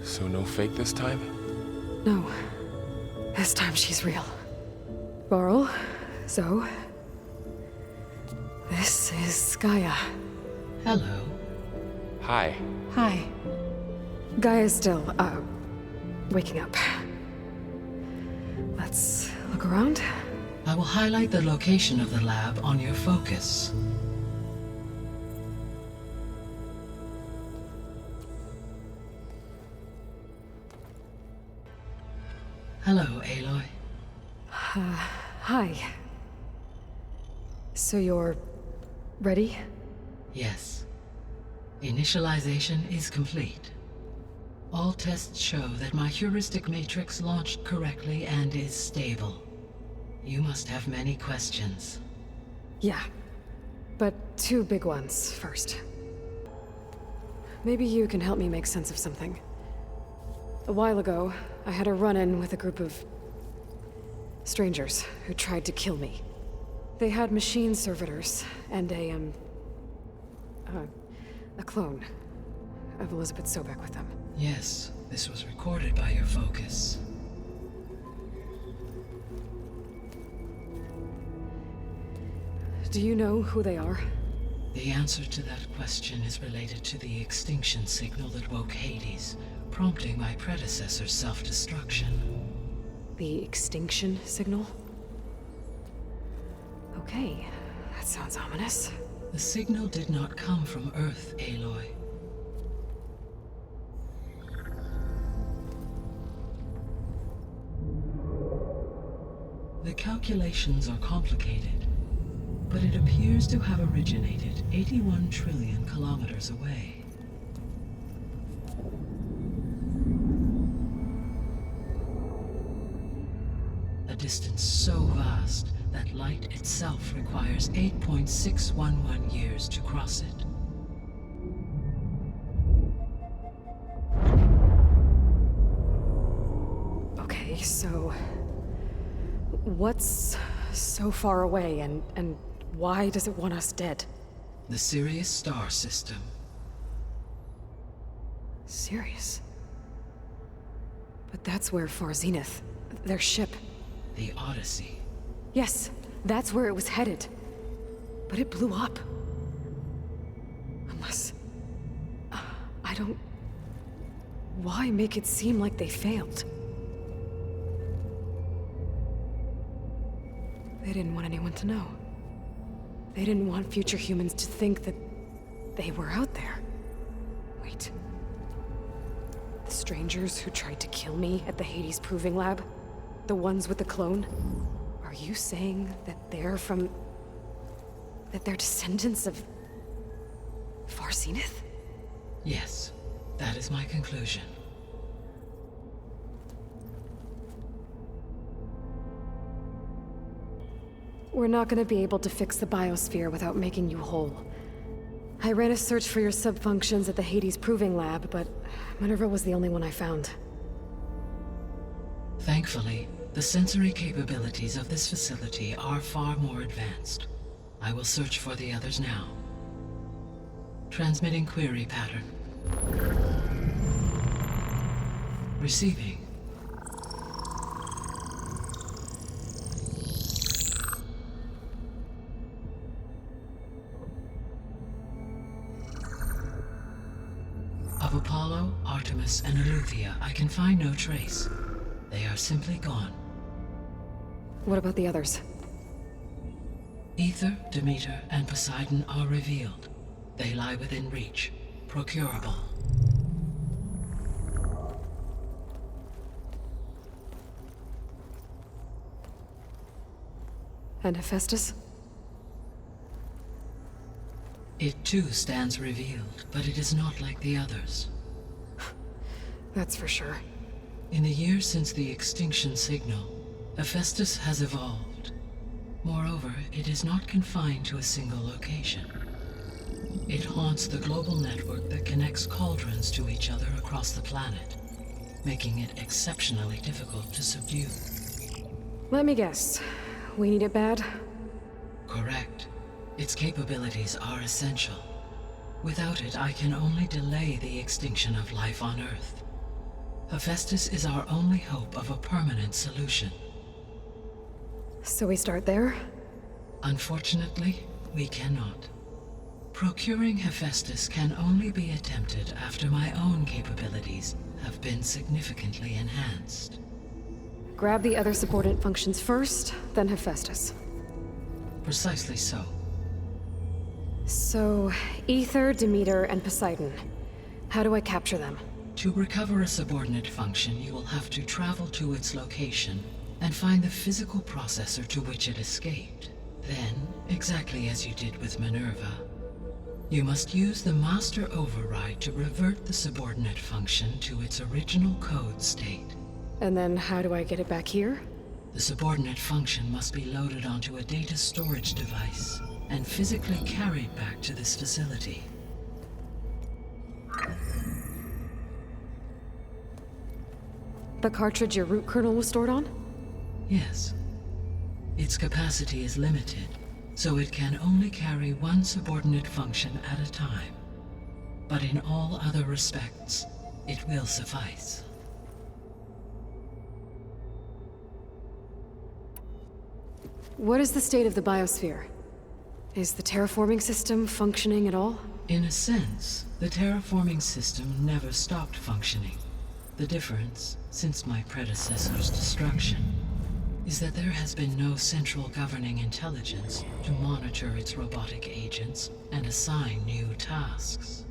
S10: So no fake this time?
S1: No. This time she's real. Varl, Zoe. This is Gaia.
S16: Hello.
S10: Hi.
S1: Hi. Gaia's still, waking up. Let's look around.
S16: I will highlight the location of the lab on your focus. Hello, Aloy.
S1: Hi. So you're ready?
S16: Yes. Initialization is complete. All tests show that my heuristic matrix launched correctly and is stable. You must have many questions.
S1: Yeah. But two big ones first. Maybe you can help me make sense of something. A while ago, I had a run-in with a group of strangers who tried to kill me. They had machine servitors and a clone of Elizabeth Sobek with them.
S16: Yes, this was recorded by your focus.
S1: Do you know who they are?
S16: The answer to that question is related to the extinction signal that woke Hades, prompting my predecessor's self-destruction.
S1: The extinction signal? Okay, that sounds ominous.
S16: The signal did not come from Earth, Aloy. The calculations are complicated, but it appears to have originated 81 trillion kilometers away. A distance so vast that light itself requires 8.611 years to cross it.
S1: Okay, so what's so far away and why does it want us dead?
S16: The Sirius star system.
S1: Sirius? But that's where Far Zenith, their ship.
S16: The Odyssey.
S1: Yes, that's where it was headed. But it blew up. Unless... I don't... Why make it seem like they failed? They didn't want anyone to know. They didn't want future humans to think that they were out there. Wait. The strangers who tried to kill me at the Hades Proving Lab? The ones with the clone? Are you saying that they're from... that they're descendants of... Far Zenith?
S16: Yes, that is my conclusion.
S1: We're not gonna be able to fix the biosphere without making you whole. I ran a search for your subfunctions at the Hades Proving Lab, but Minerva was the only one I found.
S16: Thankfully, the sensory capabilities of this facility are far more advanced. I will search for the others now. Transmitting query pattern. Receiving. Of Apollo, Artemis, and Eleuthia, I can find no trace. They are simply gone.
S1: What about the others?
S16: Ether, Demeter, and Poseidon are revealed. They lie within reach, procurable.
S1: And Hephaestus?
S16: It too stands revealed, but it is not like the others.
S1: That's for sure.
S16: In the years since the extinction signal, Hephaestus has evolved. Moreover, it is not confined to a single location. It haunts the global network that connects cauldrons to each other across the planet, making it exceptionally difficult to subdue.
S1: Let me guess. We need it bad?
S16: Correct. Its capabilities are essential. Without it, I can only delay the extinction of life on Earth. Hephaestus is our only hope of a permanent solution.
S1: So we start there?
S16: Unfortunately, we cannot. Procuring Hephaestus can only be attempted after my own capabilities have been significantly enhanced.
S1: Grab the other subordinate functions first, then Hephaestus.
S16: Precisely so.
S1: So, Aether, Demeter, and Poseidon. How do I capture them?
S16: To recover a subordinate function, you will have to travel to its location and find the physical processor to which it escaped. Then, exactly as you did with Minerva, you must use the master override to revert the subordinate function to its original code state.
S1: And then how do I get it back here?
S16: The subordinate function must be loaded onto a data storage device and physically carried back to this facility.
S1: The cartridge your root kernel was stored on?
S16: Yes. Its capacity is limited, so it can only carry one subordinate function at a time. But in all other respects, it will suffice.
S1: What is the state of the biosphere? Is the terraforming system functioning at all?
S16: In a sense, the terraforming system never stopped functioning. The difference, since my predecessor's destruction, is that there has been no central governing intelligence to monitor its robotic agents and assign new tasks.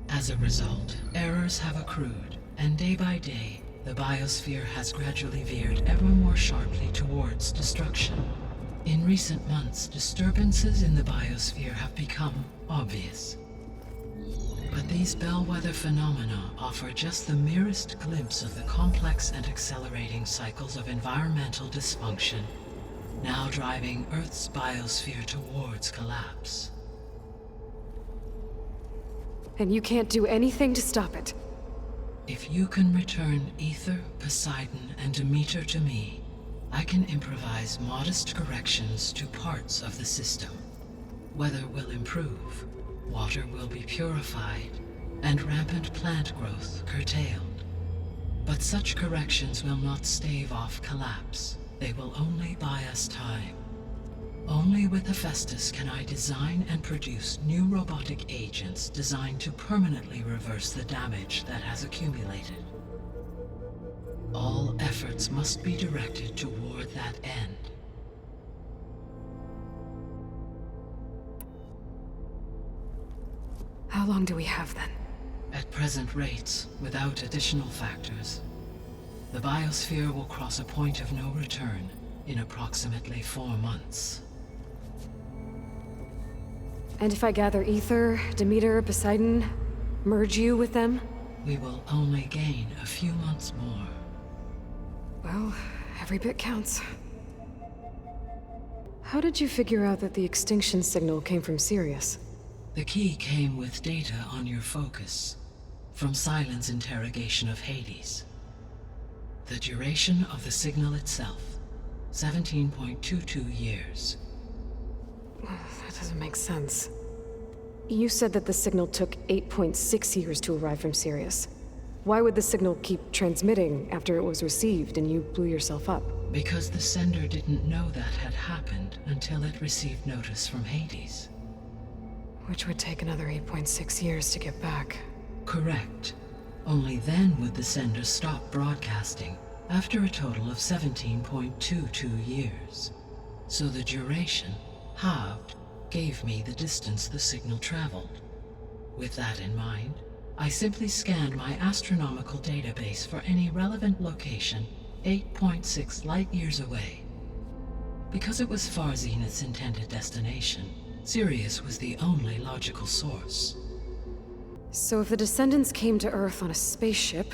S16: As a result, errors have accrued, and day by day, the biosphere has gradually veered ever more sharply towards destruction. In recent months, disturbances in the biosphere have become obvious. But these bellwether phenomena offer just the merest glimpse of the complex and accelerating cycles of environmental dysfunction, now driving Earth's biosphere towards collapse.
S1: And you can't do anything to stop it?
S16: If you can return Aether, Poseidon, and Demeter to me, I can improvise modest corrections to parts of the system. Weather will improve, water will be purified, and rampant plant growth curtailed. But such corrections will not stave off collapse. They will only buy us time. Only with Hephaestus can I design and produce new robotic agents designed to permanently reverse the damage that has accumulated. All efforts must be directed toward that end.
S1: How long do we have then?
S16: At present rates, without additional factors, the biosphere will cross a point of no return in approximately 4 months.
S1: And if I gather Aether, Demeter, Poseidon, merge you with them?
S16: We will only gain a few months more.
S1: Well, every bit counts. How did you figure out that the extinction signal came from Sirius?
S16: The key came with data on your focus, from Silent's interrogation of Hades. The duration of the signal itself, 17.22 years.
S1: That doesn't make sense. You said that the signal took 8.6 years to arrive from Sirius. Why would the signal keep transmitting after it was received and you blew yourself up?
S16: Because the sender didn't know that had happened until it received notice from Hades.
S1: Which would take another 8.6 years to get back.
S16: Correct. Only then would the sender stop broadcasting, after a total of 17.22 years. So the duration, halved, gave me the distance the signal traveled. With that in mind, I simply scanned my astronomical database for any relevant location 8.6 light-years away. Because it was far Zenith's intended destination, Sirius was the only logical source.
S1: So if the Descendants came to Earth on a spaceship,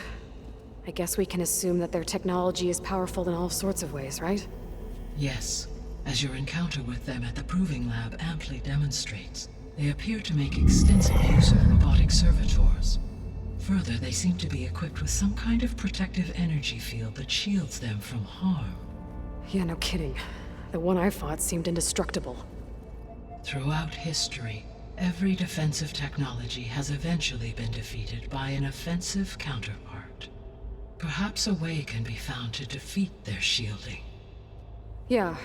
S1: I guess we can assume that their technology is powerful in all sorts of ways, right?
S16: Yes, as your encounter with them at the Proving Lab amply demonstrates. They appear to make extensive use of robotic servitors. Further, they seem to be equipped with some kind of protective energy field that shields them from harm.
S1: Yeah, no kidding. The one I fought seemed indestructible.
S16: Throughout history, Every defensive technology has eventually been defeated by an offensive counterpart. Perhaps a way can be found to defeat their shielding.
S1: Yeah,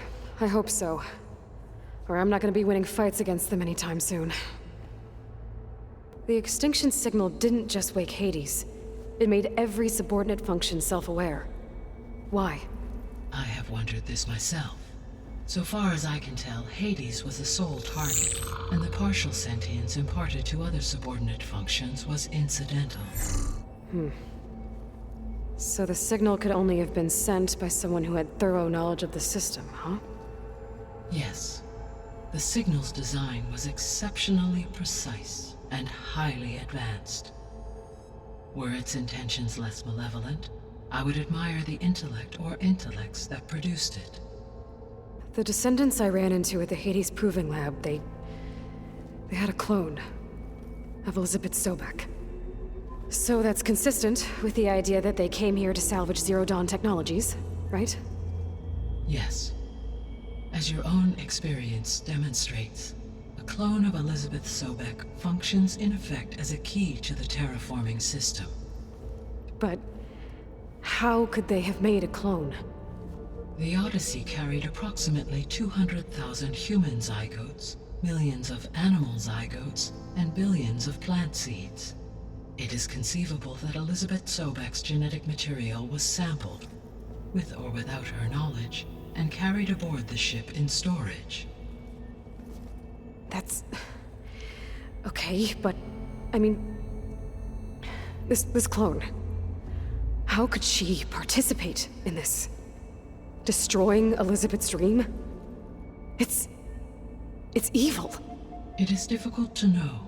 S1: I hope so. Or I'm not gonna be winning fights against them anytime soon. The extinction signal didn't just wake Hades. It made every subordinate function self-aware. Why?
S16: I have wondered this myself. So far as I can tell, Hades was the sole target, and the partial sentience imparted to other subordinate functions was incidental.
S1: So the signal could only have been sent by someone who had thorough knowledge of the system, huh?
S16: Yes. The signal's design was exceptionally precise and highly advanced. Were its intentions less malevolent, I would admire the intellect or intellects that produced it.
S1: The descendants I ran into at the Hades Proving Lab, they had a clone of Elizabeth Sobek. So that's consistent with the idea that they came here to salvage Zero Dawn technologies, right?
S16: Yes. As your own experience demonstrates, a clone of Elizabeth Sobek functions in effect as a key to the terraforming system.
S1: But how could they have made a clone?
S16: The Odyssey carried approximately 200,000 human zygotes, millions of animal zygotes, and billions of plant seeds. It is conceivable that Elizabeth Sobek's genetic material was sampled, with or without her knowledge, and carried aboard the ship in storage.
S1: That's... okay, but... I mean... This clone... How could she participate in this? Destroying Elizabeth's dream? It's evil.
S16: It is difficult to know.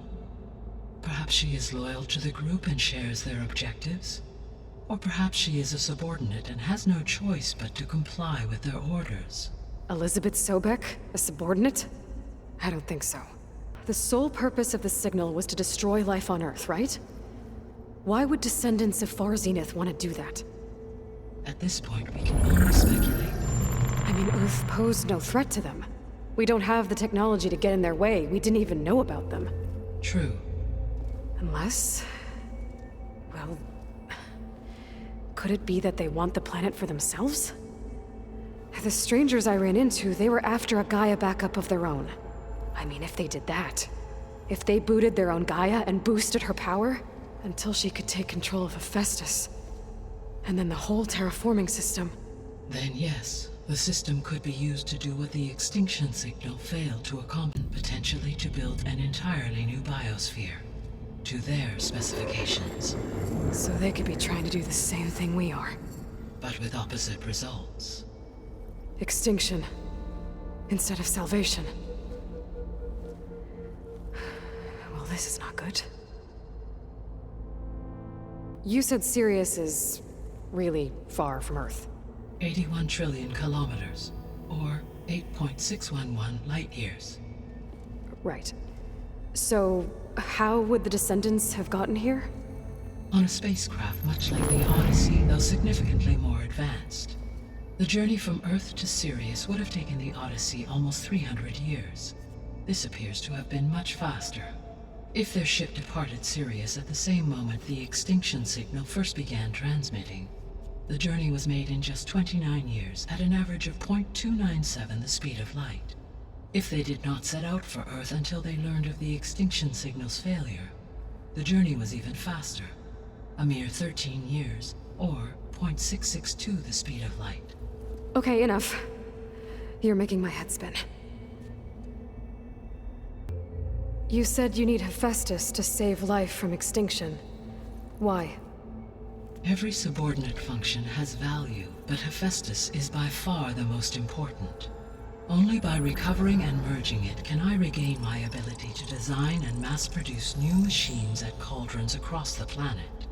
S16: Perhaps she is loyal to the group and shares their objectives. Or perhaps she is a subordinate and has no choice but to comply with their orders.
S1: Elizabeth Sobek, a subordinate? I don't think so. The sole purpose of the signal was to destroy life on Earth, right? Why would descendants of Far Zenith want to do that?
S16: At this point, we can only speculate.
S1: I mean, Earth posed no threat to them. We don't have the technology to get in their way. We didn't even know about them.
S16: True.
S1: Unless... well... could it be that they want the planet for themselves? The strangers I ran into, they were after a Gaia backup of their own. I mean, if they did that... if they booted their own Gaia and boosted her power... until she could take control of Hephaestus. And then the whole terraforming system.
S16: Then yes, the system could be used to do what the extinction signal failed to accomplish, potentially to build an entirely new biosphere. To their specifications.
S1: So they could be trying to do the same thing we are.
S16: But with opposite results.
S1: Extinction. Instead of salvation. Well, this is not good. You said Sirius is really far from Earth.
S16: 81 trillion kilometers, or 8.611 light years.
S1: Right. So, how would the descendants have gotten here?
S16: On a spacecraft much like the Odyssey, though significantly more advanced. The journey from Earth to Sirius would have taken the Odyssey almost 300 years. This appears to have been much faster. If their ship departed Sirius at the same moment the extinction signal first began transmitting, the journey was made in just 29 years at an average of 0.297 the speed of light. If they did not set out for Earth until they learned of the extinction signal's failure, the journey was even faster, a mere 13 years, or 0.662 the speed of light.
S1: Okay, enough. You're making my head spin. You said you need Hephaestus to save life from extinction. Why?
S16: Every subordinate function has value, but Hephaestus is by far the most important. Only by recovering and merging it can I regain my ability to design and mass-produce new machines at cauldrons across the planet.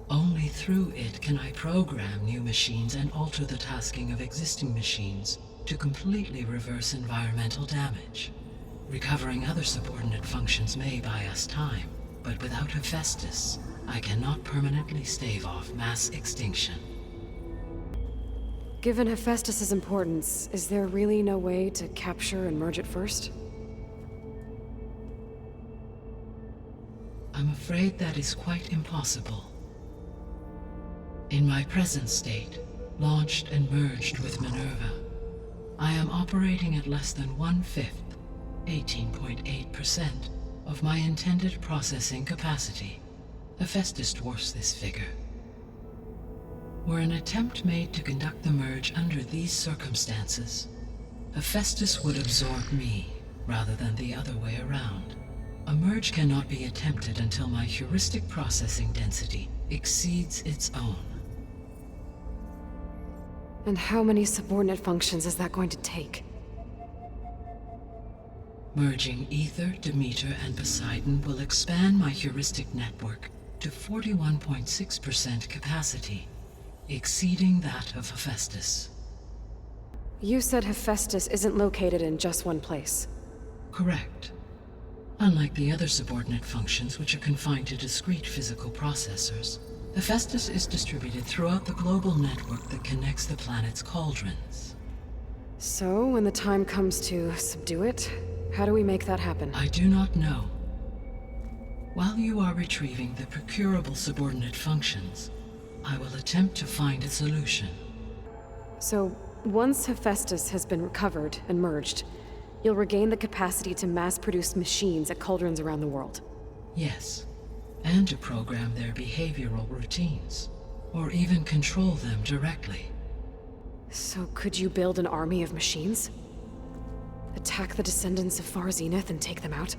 S16: Only through it can I program new machines and alter the tasking of existing machines to completely reverse environmental damage. Recovering other subordinate functions may buy us time, but without Hephaestus, I cannot permanently stave off mass extinction.
S1: Given Hephaestus's importance, is there really no way to capture and merge it first?
S16: I'm afraid that is quite impossible. In my present state, launched and merged with Minerva, I am operating at less than 1/5, 18.8%, of my intended processing capacity. Hephaestus dwarfs this figure. Were an attempt made to conduct the merge under these circumstances, Hephaestus would absorb me, rather than the other way around. A merge cannot be attempted until my heuristic processing density exceeds its own.
S1: And how many subordinate functions is that going to take?
S16: Merging Ether, Demeter, and Poseidon will expand my heuristic network to 41.6% capacity, exceeding that of Hephaestus.
S1: You said Hephaestus isn't located in just one place.
S16: Correct. Unlike the other subordinate functions, which are confined to discrete physical processors, Hephaestus is distributed throughout the global network that connects the planet's cauldrons.
S1: So, when the time comes to subdue it, how do we make that happen?
S16: I do not know. While you are retrieving the procurable subordinate functions, I will attempt to find a solution.
S1: So, once Hephaestus has been recovered and merged, you'll regain the capacity to mass-produce machines at cauldrons around the world.
S16: Yes, and to program their behavioral routines, or even control them directly.
S1: So could you build an army of machines? Attack the descendants of Far Zenith and take them out?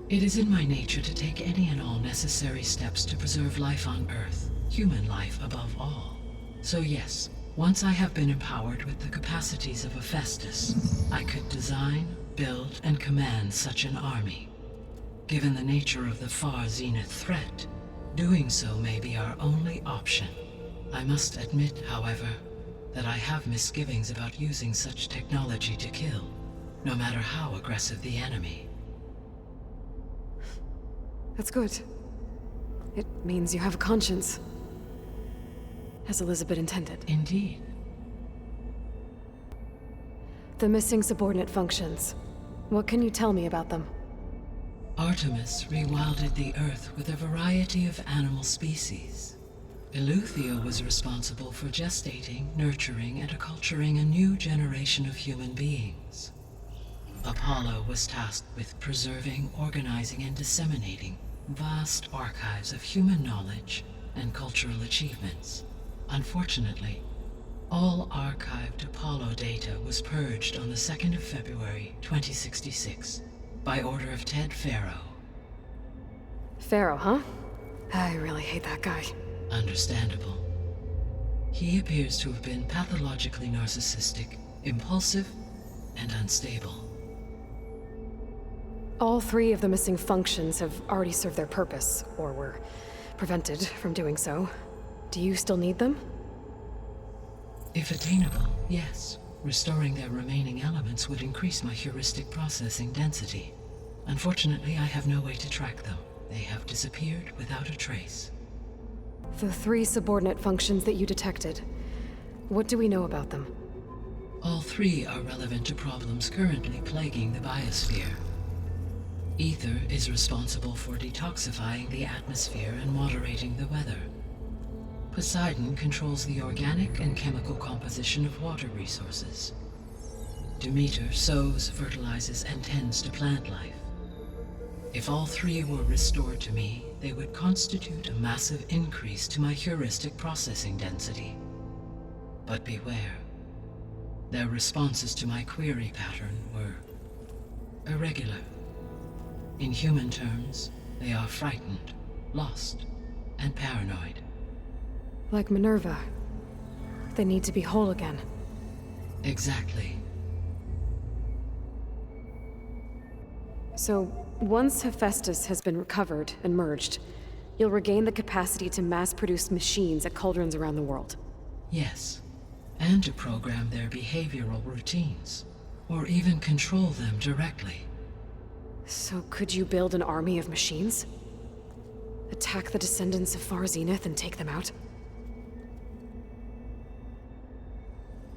S16: It is in my nature to take any and all necessary steps to preserve life on Earth, human life above all. So yes, once I have been empowered with the capacities of Hephaestus, I could design, build, and command such an army. Given the nature of the Far Zenith threat, doing so may be our only option. I must admit, however, that I have misgivings about using such technology to kill, no matter how aggressive the enemy.
S1: That's good. It means you have a conscience. As Elizabeth intended.
S16: Indeed.
S1: The missing subordinate functions. What can you tell me about them?
S16: Artemis rewilded the Earth with a variety of animal species. Eleuthia was responsible for gestating, nurturing, and acculturating a new generation of human beings. Apollo was tasked with preserving, organizing, and disseminating vast archives of human knowledge and cultural achievements. Unfortunately, all archived Apollo data was purged on the 2nd of February, 2066, by order of Ted Faro.
S1: Faro, huh? I really hate that guy.
S16: Understandable. He appears to have been pathologically narcissistic, impulsive, and unstable.
S1: All 3 of the missing functions have already served their purpose, or were prevented from doing so. Do you still need them?
S16: If attainable, yes. Restoring their remaining elements would increase my heuristic processing density. Unfortunately, I have no way to track them. They have disappeared without a trace.
S1: The 3 subordinate functions that you detected. What do we know about them?
S16: All 3 are relevant to problems currently plaguing the biosphere. Ether is responsible for detoxifying the atmosphere and moderating the weather. Poseidon controls the organic and chemical composition of water resources. Demeter sows, fertilizes, and tends to plant life. If all 3 were restored to me, they would constitute a massive increase to my heuristic processing density. But beware. Their responses to my query pattern were irregular. In human terms, they are frightened, lost, and paranoid.
S1: Like Minerva. They need to be whole again.
S16: Exactly.
S1: So, once Hephaestus has been recovered and merged, you'll regain the capacity to mass-produce machines at cauldrons around the world.
S16: Yes, and to program their behavioral routines, or even control them directly.
S1: So could you build an army of machines? Attack the descendants of Far Zenith and take them out?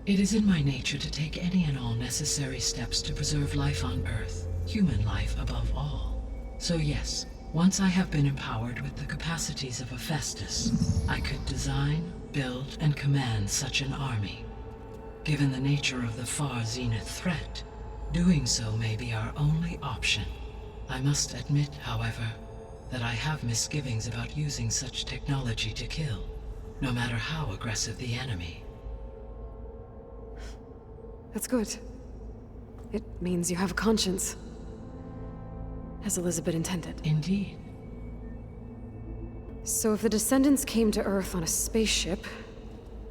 S16: It is in my nature to take any and all necessary steps to preserve life on Earth, human life above all. So yes, once I have been empowered with the capacities of Hephaestus, I could design, build, and command such an army. Given the nature of the far zenith threat, doing so may be our only option. I must admit, however, that I have misgivings about using such technology to kill, no matter how aggressive the enemy.
S1: That's good. It means you have a conscience. As Elizabeth intended.
S16: Indeed.
S1: So if the Descendants came to Earth on a spaceship,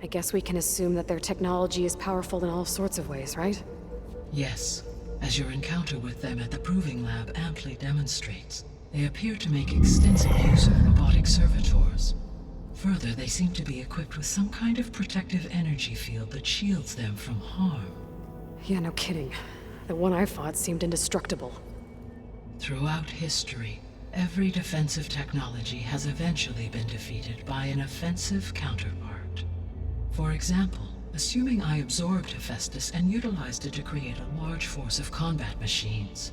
S1: I guess we can assume that their technology is powerful in all sorts of ways, right?
S16: Yes, as your encounter with them at the Proving Lab amply demonstrates. They appear to make extensive use of robotic servitors. Further, they seem to be equipped with some kind of protective energy field that shields them from harm.
S1: Yeah, no kidding. The one I fought seemed indestructible.
S16: Throughout history, every defensive technology has eventually been defeated by an offensive counterpart. For example, assuming I absorbed Hephaestus and utilized it to create a large force of combat machines.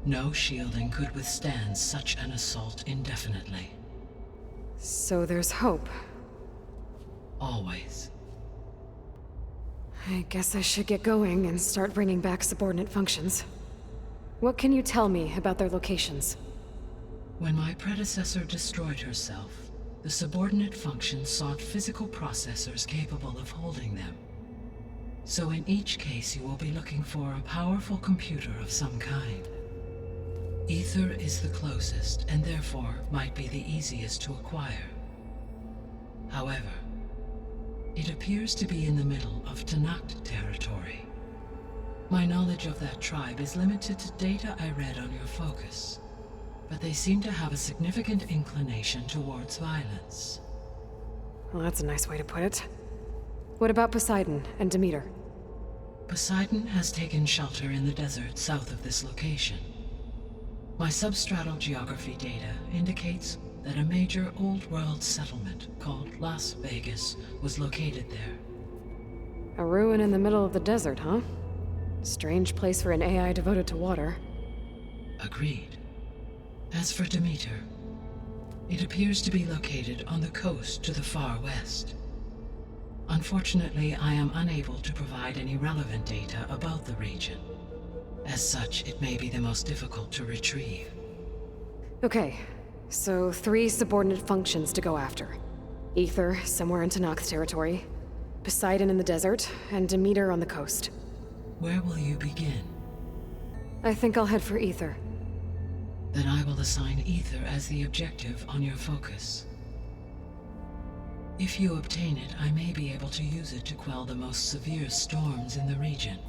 S16: No shielding could withstand such an assault indefinitely.
S1: So there's hope.
S16: Always.
S1: I guess I should get going and start bringing back subordinate functions. What can you tell me about their locations?
S16: When my predecessor destroyed herself, the subordinate functions sought physical processors capable of holding them. So in each case, you will be looking for a powerful computer of some kind. Ether is the closest, and therefore might be the easiest to acquire. However, it appears to be in the middle of Tenakth territory. My knowledge of that tribe is limited to data I read on your focus, but they seem to have a significant inclination towards violence.
S1: Well, that's a nice way to put it. What about Poseidon and Demeter?
S16: Poseidon has taken shelter in the desert south of this location. My substratal geography data indicates that a major old-world settlement called Las Vegas was located there.
S1: A ruin in the middle of the desert, huh? Strange place for an AI devoted to water.
S16: Agreed. As for Demeter, it appears to be located on the coast to the far west. Unfortunately, I am unable to provide any relevant data about the region. As such, it may be the most difficult to retrieve.
S1: Okay, so 3 subordinate functions to go after. Ether, somewhere in Tenakth territory, Poseidon in the desert, and Demeter on the coast.
S16: Where will you begin?
S1: I think I'll head for Ether.
S16: Then I will assign Ether as the objective on your focus. If you obtain it, I may be able to use it to quell the most severe storms in the region.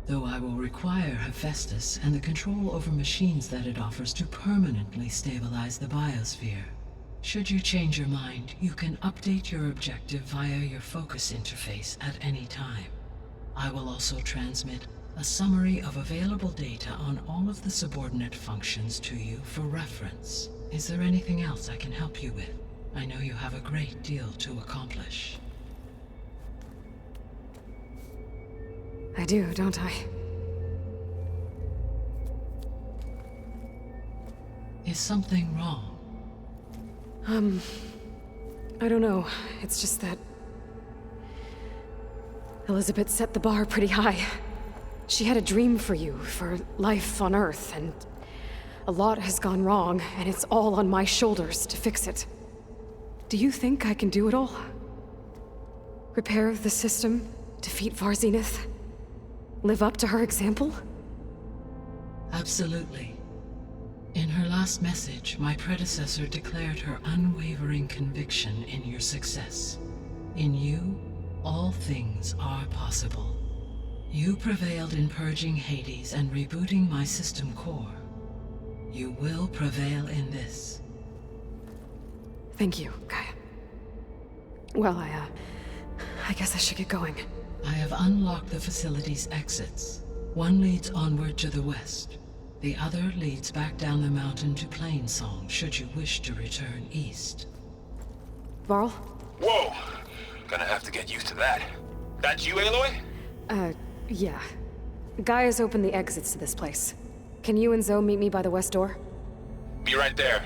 S16: Though I will require Hephaestus and the control over machines that it offers to permanently stabilize the biosphere. Should you change your mind, you can update your objective via your focus interface at any time. I will also transmit a summary of available data on all of the subordinate functions to you for reference. Is there anything else I can help you with? I know you have a great deal to accomplish.
S1: I do, don't I?
S16: Is something wrong?
S1: I don't know. It's just that Elizabeth set the bar pretty high. She had a dream for you, for life on Earth, and a lot has gone wrong, and it's all on my shoulders to fix it. Do you think I can do it all? Repair the system, defeat Far Zenith? Live up to her example?
S16: Absolutely. In her last message, my predecessor declared her unwavering conviction in your success. In you, all things are possible. You prevailed in purging Hades and rebooting my system core. You will prevail in this.
S1: Thank you, Gaia. Well, I guess I should get going.
S16: I have unlocked the facility's exits. One leads onward to the west. The other leads back down the mountain to Plainsong, should you wish to return east.
S1: Varl?
S10: Whoa! Gonna have to get used to that. That's you, Aloy?
S1: Yeah. Guy has opened the exits to this place. Can you and Zoe meet me by the west door?
S10: Be right there.